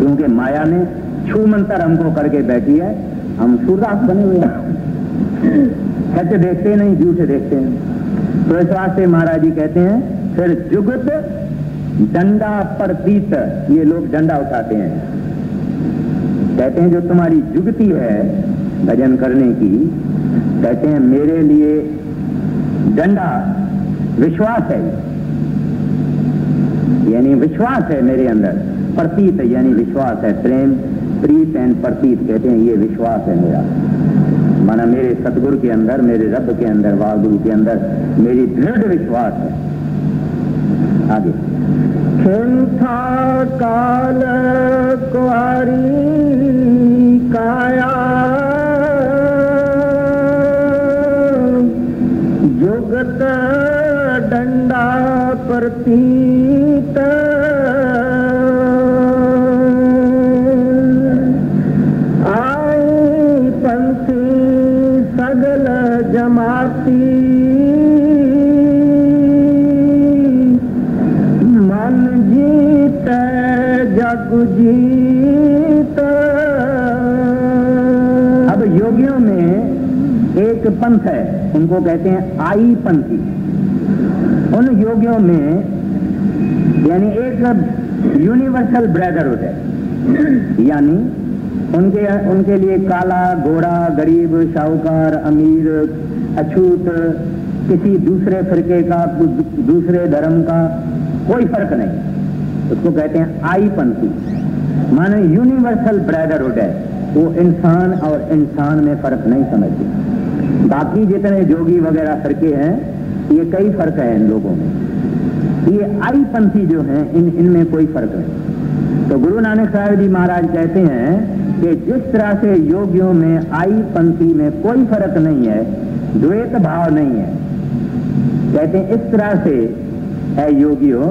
क्योंकि माया ने छू मंतर हमको करके बैठी है, हम सूरदास बने हुए हैं, सत्य देखते नहीं, झूठ देखते हैं। तो इस वास्ते महाराज जी कहते हैं फिर जुगत डंडा प्रतीत, ये लोग डंडा उठाते हैं, कहते हैं जो तुम्हारी जुगती है भजन करने की, कहते हैं मेरे लिए डंडा विश्वास है, यानी विश्वास है मेरे अंदर, प्रतीत यानी विश्वास है, प्रेम प्रीत एंड प्रतीत कहते हैं ये विश्वास है मेरा, माना मेरे सतगुरु के अंदर, मेरे रब के अंदर, वाहगुरु के अंदर मेरी दृढ़ विश्वास है। आगे था काल कुआरी काया जुगत डंडा प्रतीत आई पंथी सगल जमाती मन जीत जग जीत। अब योगियों में एक पंथ है, उनको कहते हैं आई पंथी। उन योगियों में यानी एक यूनिवर्सल ब्रदरहुड है, यानी उनके लिए काला गोरा गरीब साहूकार अमीर अछूत किसी दूसरे फिरके का दूसरे धर्म का कोई फर्क नहीं, उसको कहते हैं आई पंथी, माने यूनिवर्सल ब्रदरहुड है। वो इंसान और इंसान में फर्क नहीं समझते। बाकी जितने जोगी वगैरह फिरके हैं ये कई फर्क है इन लोगों में, ये आई पंथी जो हैं इनमें कोई फर्क नहीं। तो गुरु नानक साहब जी महाराज कहते हैं कि जिस तरह से योगियों में आई पंथी में कोई फर्क नहीं है, द्वैत भाव नहीं है, कहते हैं इस तरह से है योगियों,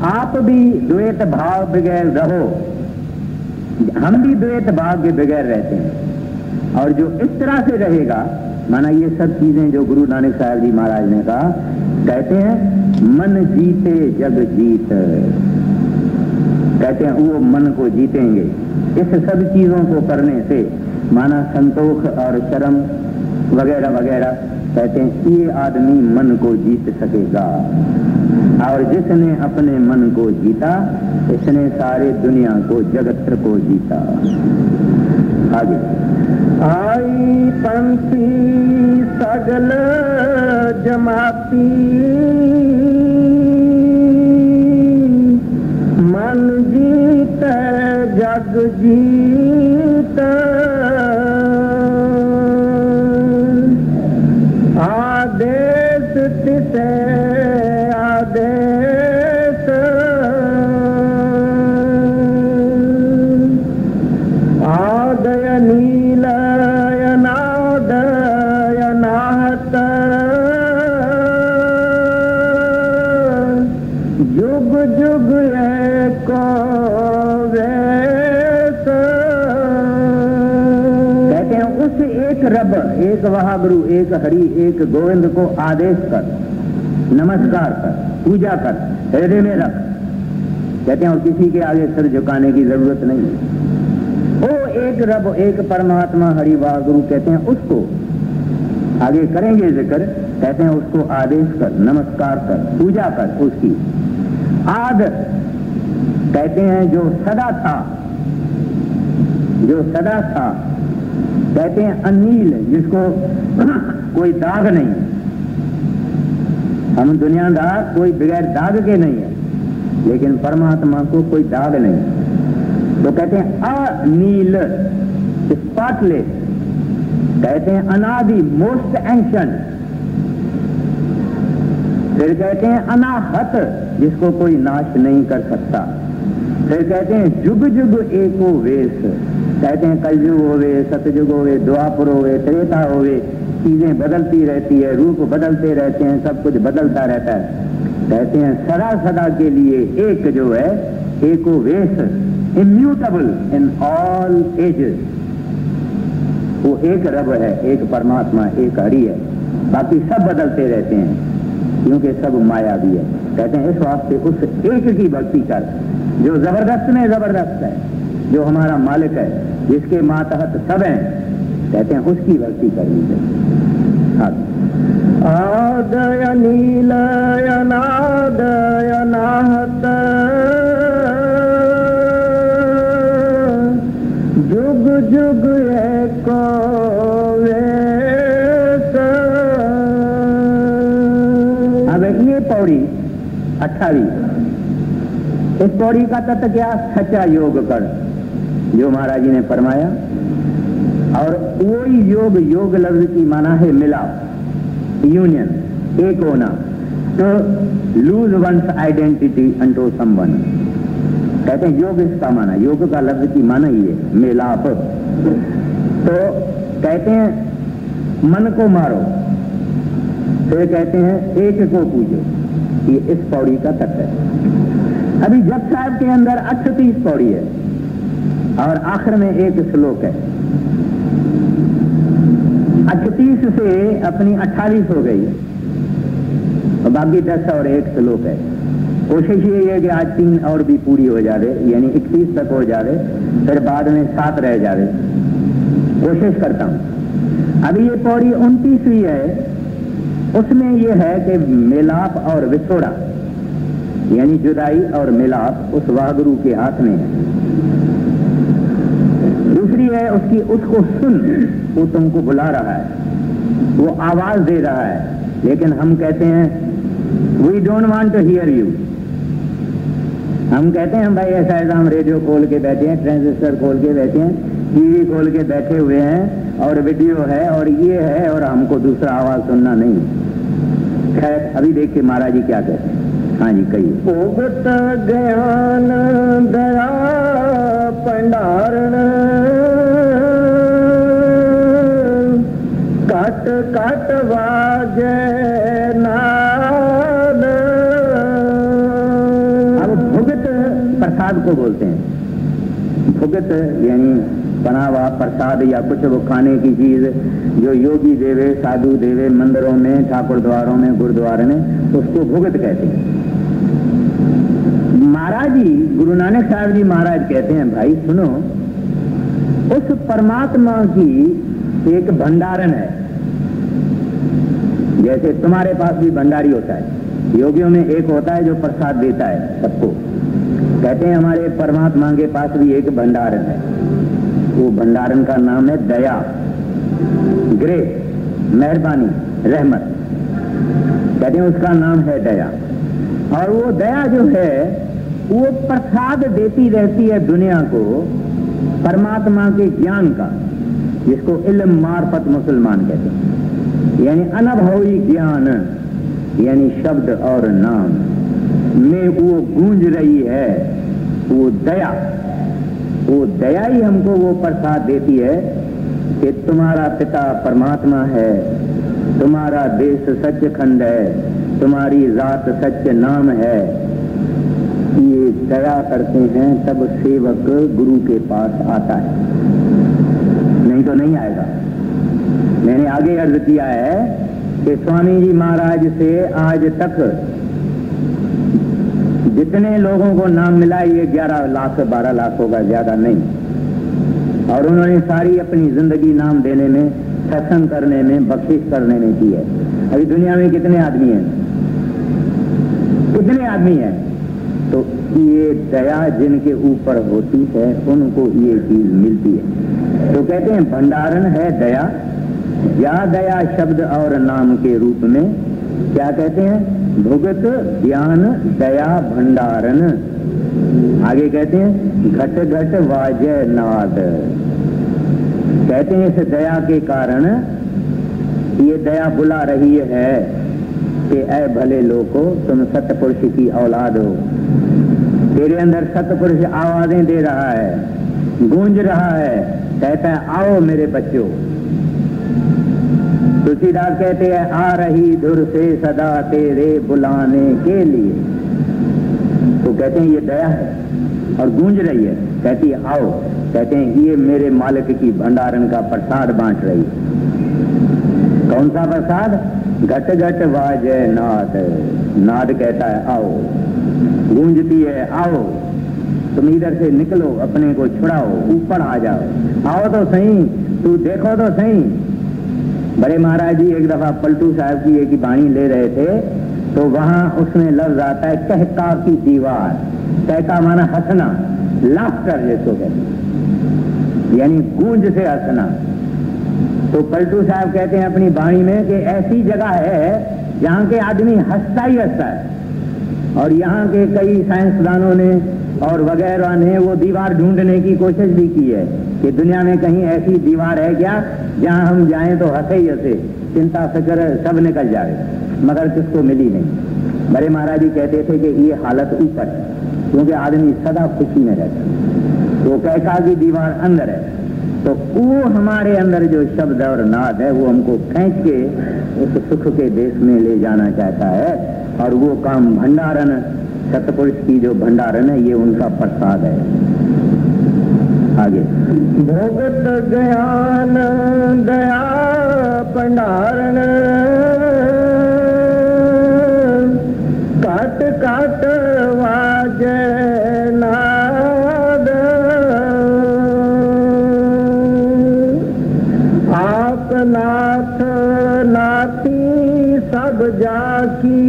आप भी द्वैत भाव बगैर रहो, हम भी द्वैत भाव के बगैर रहते हैं। और जो इस तरह से रहेगा, माना ये सब चीजें जो गुरु नानक साहब जी महाराज ने कहा, कहते हैं मन जीते जग जीत, कहते हैं वो मन को जीतेंगे। इस सब चीजों को करने से माना संतोष और शर्म वगैरह वगैरह, कहते हैं ये आदमी मन को जीत सकेगा, और जिसने अपने मन को जीता इसने सारे दुनिया को जगत को जीता। आगे आई पंथी सगल जमाती मन जीत जग जीत आदेश तिसे आदेश आदय नील अनादय नाहत जुग जुग एको वेश। कहते हैं उस एक रब, एक वहागुरु, एक हरि, एक गोविंद को आदेश कर, नमस्कार कर, पूजा कर, हृदय में रख। कहते हैं और किसी के आगे सिर झुकाने की जरूरत नहीं है। वो एक रब, एक परमात्मा हरि वाहगुरु कहते हैं, उसको आगे करेंगे जिक्र, कहते हैं उसको आदेश कर, नमस्कार कर, पूजा कर उसकी। आद कहते हैं जो सदा था, जो सदा था, कहते हैं अनील जिसको कोई दाग नहीं, हम दुनियादार कोई बगैर दाग के नहीं है, लेकिन परमात्मा को कोई दाग नहीं। तो कहते हैं अनील स्पॉटलेस, कहते हैं अनादि मोस्ट एंशिएंट, फिर कहते हैं अनाहत जिसको कोई नाश नहीं कर सकता, फिर कहते हैं जुग जुग एको वेश, कहते हैं कलयुग होवे, सतयुग होवे, द्वापर होवे, त्रेता होवे, चीजें बदलती रहती है, रूप बदलते रहते हैं, सब कुछ बदलता रहता है। कहते हैं सदा सदा के लिए एक जो है एको वेश, इम्यूटेबल इन ऑल एजेस, वो एक रब है, एक परमात्मा, एक हरि है, बाकी सब बदलते रहते हैं क्योंकि सब माया भी है। कहते हैं इस वास्ते उस एक की भक्ति कर जो जबरदस्त में जबरदस्त है, जो हमारा मालिक है, जिसके मातहत सब हैं, कहते हैं उसकी भक्ति करनी चाहिए। आदय नीलय नादय नाहत जुग जुग एको वेश। अब ये पौड़ी 28, इस पौड़ी का तत्व क्या? सच्चा योग कर, जो महाराज जी ने फरमाया। और वही योग, योग लफ्ज की माना है मिलाप, यूनियन, एक होना। तो loose once identity unto someone, कहते हैं योग इसका माना, योग का लफ्ज की माना ही है मिलाप। तो कहते हैं मन को मारो, फिर कहते हैं एक को पूजो, ये इस पौड़ी का तत्व है। अभी जप साहब के अंदर 38 पौड़ी है और आखिर में एक श्लोक है। 38 से अपनी 28 हो गई और बाकी 10 और एक श्लोक है। कोशिश ये है कि आज 3 और भी पूरी हो जाए, यानी 31 तक हो जाए, फिर बाद में 7 रह जाए, कोशिश करता हूं। अभी ये पौड़ी 29वीं है, उसमें यह है कि मिलाप और विछोड़ा, यानी जुदाई और मिलाप उस वाहगुरु के हाथ में है। दूसरी है उसकी, उसको सुन, वो तुमको बुला रहा है, वो आवाज दे रहा है, लेकिन हम कहते हैं we don't want to hear you. हम कहते हैं भाई ऐसा ऐसा, हम रेडियो खोल के बैठे हैं, ट्रांजिस्टर खोल के बैठे हैं, टीवी खोल के बैठे हुए हैं और वीडियो है और ये है और हमको दूसरा आवाज सुनना नहीं। खैर अभी देखिए महाराज जी क्या कहते हैं। हाँ जी कहिए। उगत ज्ञान दया भंडारण कट कट वाजे नाद। अब भुगत प्रसाद को बोलते हैं। भुगत यानी बना हुआ प्रसाद या कुछ वो खाने की चीज जो योगी देवे, साधु देवे, मंदिरों में, ठाकुर द्वारों में, गुरुद्वारे में, उसको भुगत कहते हैं। महाराज जी, गुरु नानक साहब जी महाराज कहते हैं भाई सुनो, उस परमात्मा की एक भंडारण है। जैसे तुम्हारे पास भी भंडारी होता है, योगियों में एक होता है जो प्रसाद देता है सबको। कहते हैं हमारे परमात्मा के पास भी एक भंडारण है, वो भंडारण का नाम है दया, ग्रेस, मेहरबानी, रहमत। कहते हैं उसका नाम है दया। और वो दया जो है वो प्रसाद देती रहती है दुनिया को परमात्मा के ज्ञान का, जिसको इल्म मार्फत मुसलमान कहते हैं, यानी अनुभवी ज्ञान, यानी शब्द और नाम में वो गूंज रही है वो दया। वो दया ही हमको वो प्रसाद देती है कि तुम्हारा पिता परमात्मा है, तुम्हारा देश सच्चखंड है, तुम्हारी जात सच्च नाम है। ये दया करते हैं तब सेवक गुरु के पास आता है, नहीं तो नहीं आएगा। मैंने आगे अर्ज किया है कि स्वामी जी महाराज से आज तक जितने लोगों को नाम मिला ये 11 लाख 12 लाख होगा, ज्यादा नहीं। और उन्होंने सारी अपनी जिंदगी नाम देने में, सत्संग करने में, बख्शिश करने में की है। अभी दुनिया में कितने आदमी हैं, कितने आदमी हैं? तो ये दया जिनके ऊपर होती है उनको ये चीज मिलती है। तो कहते हैं भंडारण है दया, या दया शब्द और नाम के रूप में क्या कहते हैं? भुगत ज्ञान दया भंडारण। आगे कहते हैं घट घट वाजय नाद। कहते हैं इस दया के कारण ये दया बुला रही है कि ऐ भले लोगों, तुम सतपुरुष की औलाद हो। तेरे अंदर सतपुरुष आवाजें दे रहा है, गूंज रहा है, कहता है आओ मेरे बच्चों। तुलसीदास कहते हैं आ रही धुर से सदा तेरे बुलाने के लिए। तो कहते हैं ये दया है और गूंज रही है, कहती है आओ। कहते हैं ये मेरे मालिक की भंडारण का प्रसाद बांट रही है। कौन सा प्रसाद? घट घट वाजय नाद। नाद कहता है आओ, गूंजती है आओ। तुम इधर से निकलो, अपने को छुड़ाओ, ऊपर आ जाओ, आओ तो सही, तू देखो तो सही। बड़े महाराज जी एक दफा पलटू साहब की एक वाणी ले रहे थे, तो वहां उसमें लफ्ज आता है कहका की दीवार। कहका माना हंसना, लाफ्टर जिसको कहते, यानी गूंज से हंसना। तो पलटू साहब कहते हैं अपनी वाणी में कि ऐसी जगह है जहां के आदमी हंसता ही हंसता है, और यहाँ के कई साइंसदानों ने और वगैरह ने वो दीवार ढूंढने की कोशिश भी की है कि दुनिया में कहीं ऐसी दीवार है क्या जहां हम जाएं तो हंसे ही हंसे, चिंता फिक्र सब निकल जाए, मगर किसको मिली नहीं। बड़े महाराज जी कहते थे कि ये हालत ऊपर है, क्योंकि आदमी सदा खुशी में रहता। तो कहका की दीवार अंदर है, तो वो हमारे अंदर जो शब्द और नाद है वो हमको खींच के उस सुख के देश में ले जाना चाहता है, और वो काम भंडारण, सतपुरुष की जो भंडारण है ये उनका प्रसाद है। आगे भोगत ज्ञान दया भंडारण, काट काट वाजे नाद, आप नाथ नाथी सब जाकी,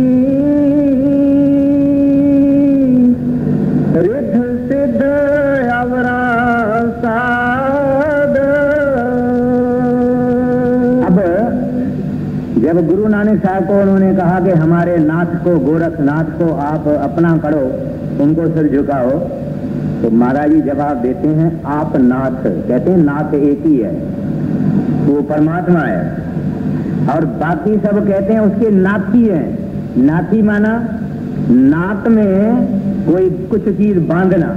रिद्ध सिद्ध अवरा साध। अब जब गुरु नानक साहब को उन्होंने कहा कि हमारे नाथ को, गोरखनाथ को आप अपना करो, उनको सिर झुकाओ, तो महाराज जी जवाब देते हैं आप नाथ। कहते हैं नाथ एक ही है, वो परमात्मा है, और बाकी सब कहते हैं उसके नाथी है। नाथी माना नाक में कोई कुछ चीज बांधना,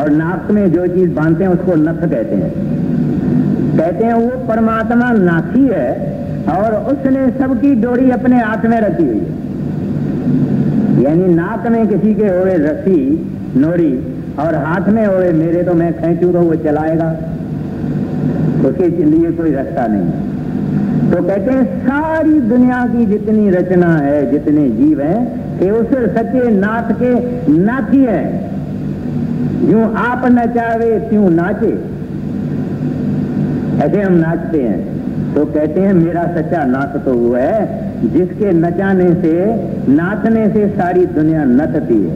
और नाक में जो चीज बांधते हैं उसको नथ कहते हैं। कहते हैं वो परमात्मा नाथी है, और उसने सबकी डोरी अपने हाथ में रखी हुई है। यानी नाक में किसी के होए रस्सी नोरी, और हाथ में होए मेरे, तो मैं खींचू तो वो चलाएगा, उसके लिए कोई रास्ता नहीं। तो कहते हैं सारी दुनिया की जितनी रचना है, जितने जीव हैं, कि उस सच्चे नाथ के नाथी है। यूं आप नचावे त्यों नाचे, ऐसे हम नाचते हैं। तो कहते हैं मेरा सच्चा नाथ तो वो है जिसके नचाने से, नाचने से सारी दुनिया नचती है।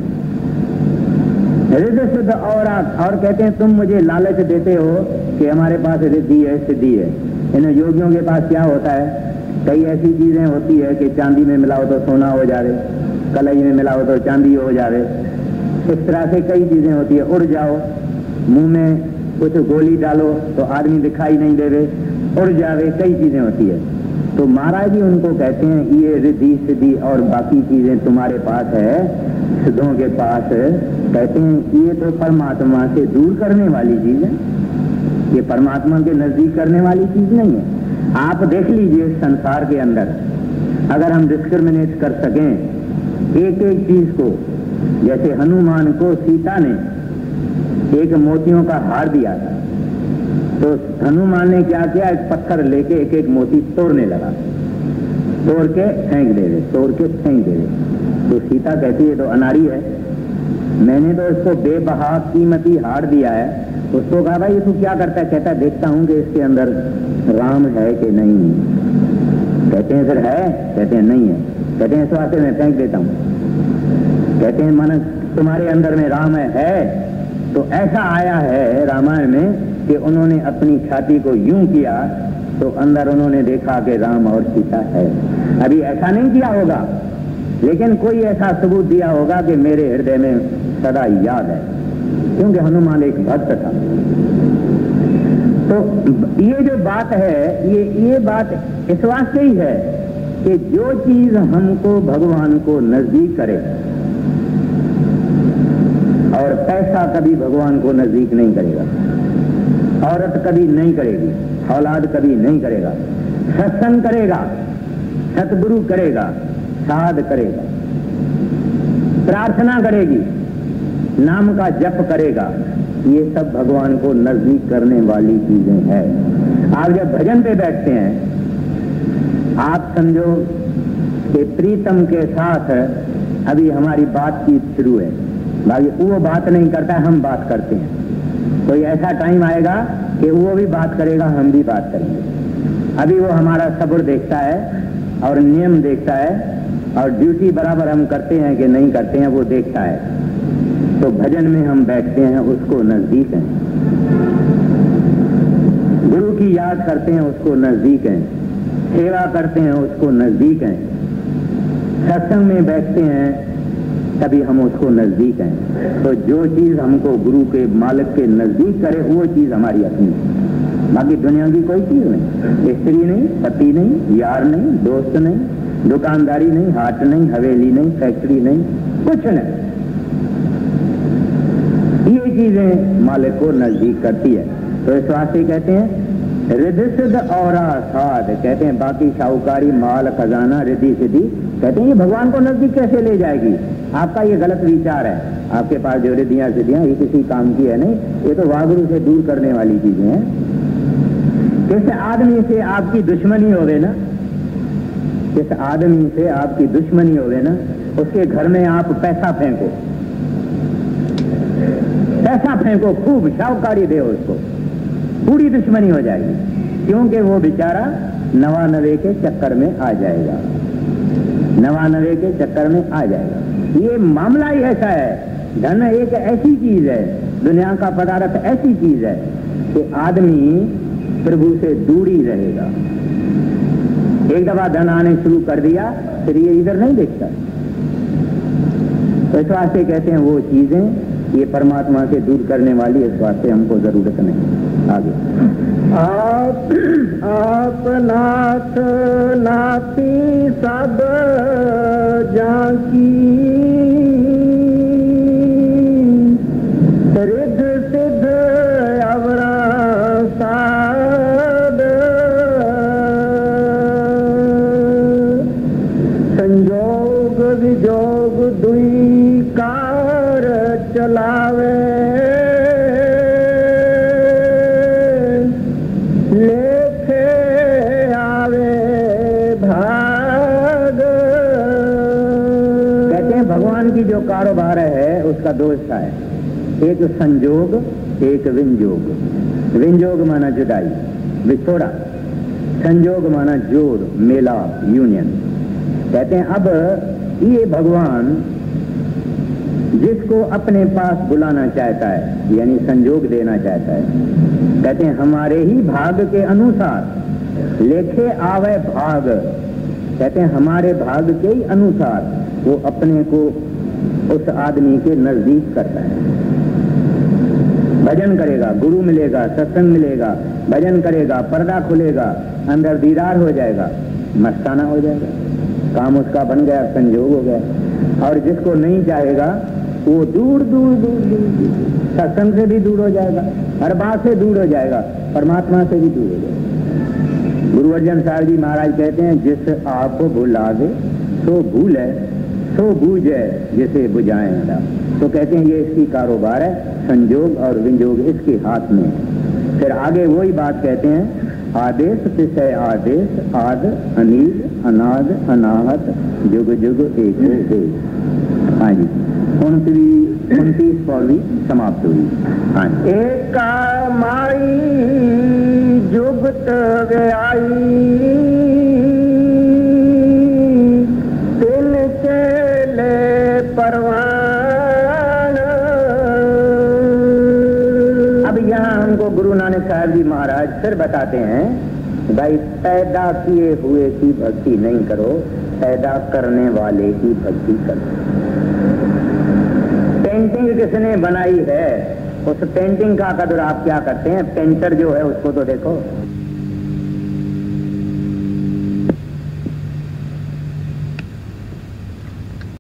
रिद्ध सिद्ध और कहते हैं तुम मुझे लालच देते हो कि हमारे पास रिद्धि है, सिद्धि है। इन योगियों के पास क्या होता है, कई ऐसी चीजें होती है कि चांदी में मिलाओ तो सोना हो जावे, कलई में मिलाओ तो चांदी हो जावे, इस तरह से कई चीजें होती है। उड़ जाओ, मुंह में कुछ गोली डालो तो आदमी दिखाई नहीं देवे, उड़ जावे, कई चीजें होती है। तो महाराज जी उनको कहते हैं ये रिद्धि सिद्धि और बाकी चीजें तुम्हारे पास है, सिद्धों के पास, कहते हैं ये तो परमात्मा से दूर करने वाली चीज है, ये परमात्मा के नजदीक करने वाली चीज नहीं है। आप देख लीजिए संसार के अंदर अगर हम डिस्क्रिमिनेट कर सकें एक एक चीज को, जैसे हनुमान को सीता ने एक मोतियों का हार दिया था, तो हनुमान ने क्या किया, एक पत्थर लेके एक एक मोती तोड़ने लगा, तोड़ के फेंक दे रहे, तोड़ के फेंक दे रहे। तो सीता कहती है तो अनाड़ी है, मैंने तो इसको बेबहा कीमती हार दिया है। उसको कहा भाई ये तू क्या करता है, कहता है देखता हूं कि इसके अंदर राम है कि नहीं। कहते हैं फिर है, कहते हैं नहीं है, कहते हैं इस वास्ते मैं फेंक देता हूं। कहते हैं माना तुम्हारे अंदर में राम है। तो ऐसा आया है रामायण में कि उन्होंने अपनी छाती को यूं किया तो अंदर उन्होंने देखा कि राम और सीता है। अभी ऐसा नहीं किया होगा, लेकिन कोई ऐसा सबूत दिया होगा कि मेरे हृदय में सदा याद है, क्योंकि हनुमान एक भक्त था। तो ये जो बात है, ये बात इस वास्ते ही है कि जो चीज हमको भगवान को नजदीक करे, और पैसा कभी भगवान को नजदीक नहीं करेगा, औरत कभी नहीं करेगी, औलाद कभी नहीं करेगा, सत्संग करेगा, सतगुरु करेगा, साध करेगा, प्रार्थना करेगी, नाम का जप करेगा, ये सब भगवान को नजदीक करने वाली चीजें हैं। आप जब भजन पे बैठते हैं, आप समझो कि प्रीतम के साथ अभी हमारी बातचीत शुरू है, बाकी वो बात नहीं करता, हम बात करते हैं। कोई ऐसा टाइम आएगा कि वो भी बात करेगा, हम भी बात करेंगे। अभी वो हमारा सब्र देखता है और नियम देखता है और ड्यूटी बराबर हम करते हैं कि नहीं करते हैं वो देखता है। तो भजन में हम बैठते हैं, उसको नजदीक हैं। गुरु की याद करते हैं, उसको नजदीक हैं। सेवा करते हैं, उसको नजदीक हैं। सत्संग में बैठते हैं, तभी हम उसको नजदीक हैं। तो जो चीज हमको गुरु के मालिक के नजदीक करे वो चीज हमारी अपनी है। बाकी दुनिया की कोई चीज नहीं, स्त्री नहीं, पति नहीं, यार नहीं, दोस्त नहीं, दुकानदारी नहीं, हाट नहीं, हवेली नहीं, फैक्ट्री नहीं, कुछ नहीं। ये चीजें मालिक को नजदीक करती है। तो इस वास्ते कहते हैं रिद्धि सिद्ध और साध, कहते हैं बाकी शाहूकारी माल खजाना रिद्धि सिद्धि, कहते हैं ये भगवान को नजदीक कैसे ले जाएगी। आपका ये गलत विचार है। आपके पास जो रिद्धियां सिद्धियां ये किसी काम की है नहीं, ये तो वागुरु से दूर करने वाली चीजें हैं। किस आदमी से आपकी दुश्मनी होवे ना, जिस आदमी से आपकी दुश्मनी होवे ना, उसके घर में आप पैसा फेंको, पैसा फेंको खूब, शाहूकारी दे उसको, पूरी दुश्मनी हो जाएगी। क्योंकि वो बेचारा नवानवे के चक्कर में आ जाएगा, नवानवे के चक्कर में आ जाएगा। ये मामला ही ऐसा है। धन एक ऐसी चीज है, दुनिया का पदार्थ ऐसी चीज है कि आदमी प्रभु से दूर ही रहेगा। एक दफा धन आने शुरू कर दिया फिर ये इधर नहीं देखता। तो इस वास्ते कहते हैं वो चीजें ये परमात्मा से दूर करने वाली, इस वास्ते हमको जरूरत नहीं। आगे आप नाथ नाथी सब जाकी, रिद्ध सिद्ध अवरा साध, संजोग विजोग दुई कार चलावे, लेखे आवे भाग। कहते हैं भगवान की जो कारोबार है उसका दो हिस्सा है, एक संजोग, एक विंजोग। विंजोग माना जुदाई, विछोड़ा। संजोग माना जोड़, मेला, यूनियन। कहते हैं अब ये भगवान जिसको अपने पास बुलाना चाहता है, यानी संजोग देना चाहता है, कहते हैं हमारे ही भाग के अनुसार लेखे आवे भाग। कहते हैं हमारे भाग के ही अनुसार वो अपने को उस आदमी के नजदीक करता है। भजन करेगा, गुरु मिलेगा, सत्संग मिलेगा, भजन करेगा, पर्दा खुलेगा, अंदर दीदार हो जाएगा, मस्ताना हो जाएगा, काम उसका बन गया, संजोग हो गया। और जिसको नहीं चाहेगा वो दूर दूर दूर दूर सत्संग से भी दूर हो जाएगा, हर बात से दूर हो जाएगा, परमात्मा से भी दूर हो जाएगा। गुरु अर्जन साहब जी महाराज कहते हैं जिस आप भुलावे सो भूले, सो बूझे जिसे बुझाए ना। तो कहते हैं ये इसकी कारोबार है, संजोग और विंजोग इसके हाथ में। फिर आगे वही बात कहते हैं आदेश तिसय आदेश, आद अनील अनाद अनाहत जुग जुग एक एक। हाँ जी, 29 पौड़ी समाप्त हुई। हाँ जी। एका माई जुगत गयाई, तिन चेले परवान। अब यहाँ हमको गुरु नानक साहब जी महाराज फिर बताते हैं भाई पैदा किए हुए की भक्ति नहीं करो, पैदा करने वाले की भक्ति करो। पेंटिंग किसने बनाई है, उस पेंटिंग का कदर आप क्या करते हैं? पेंटर जो है उसको तो देखो,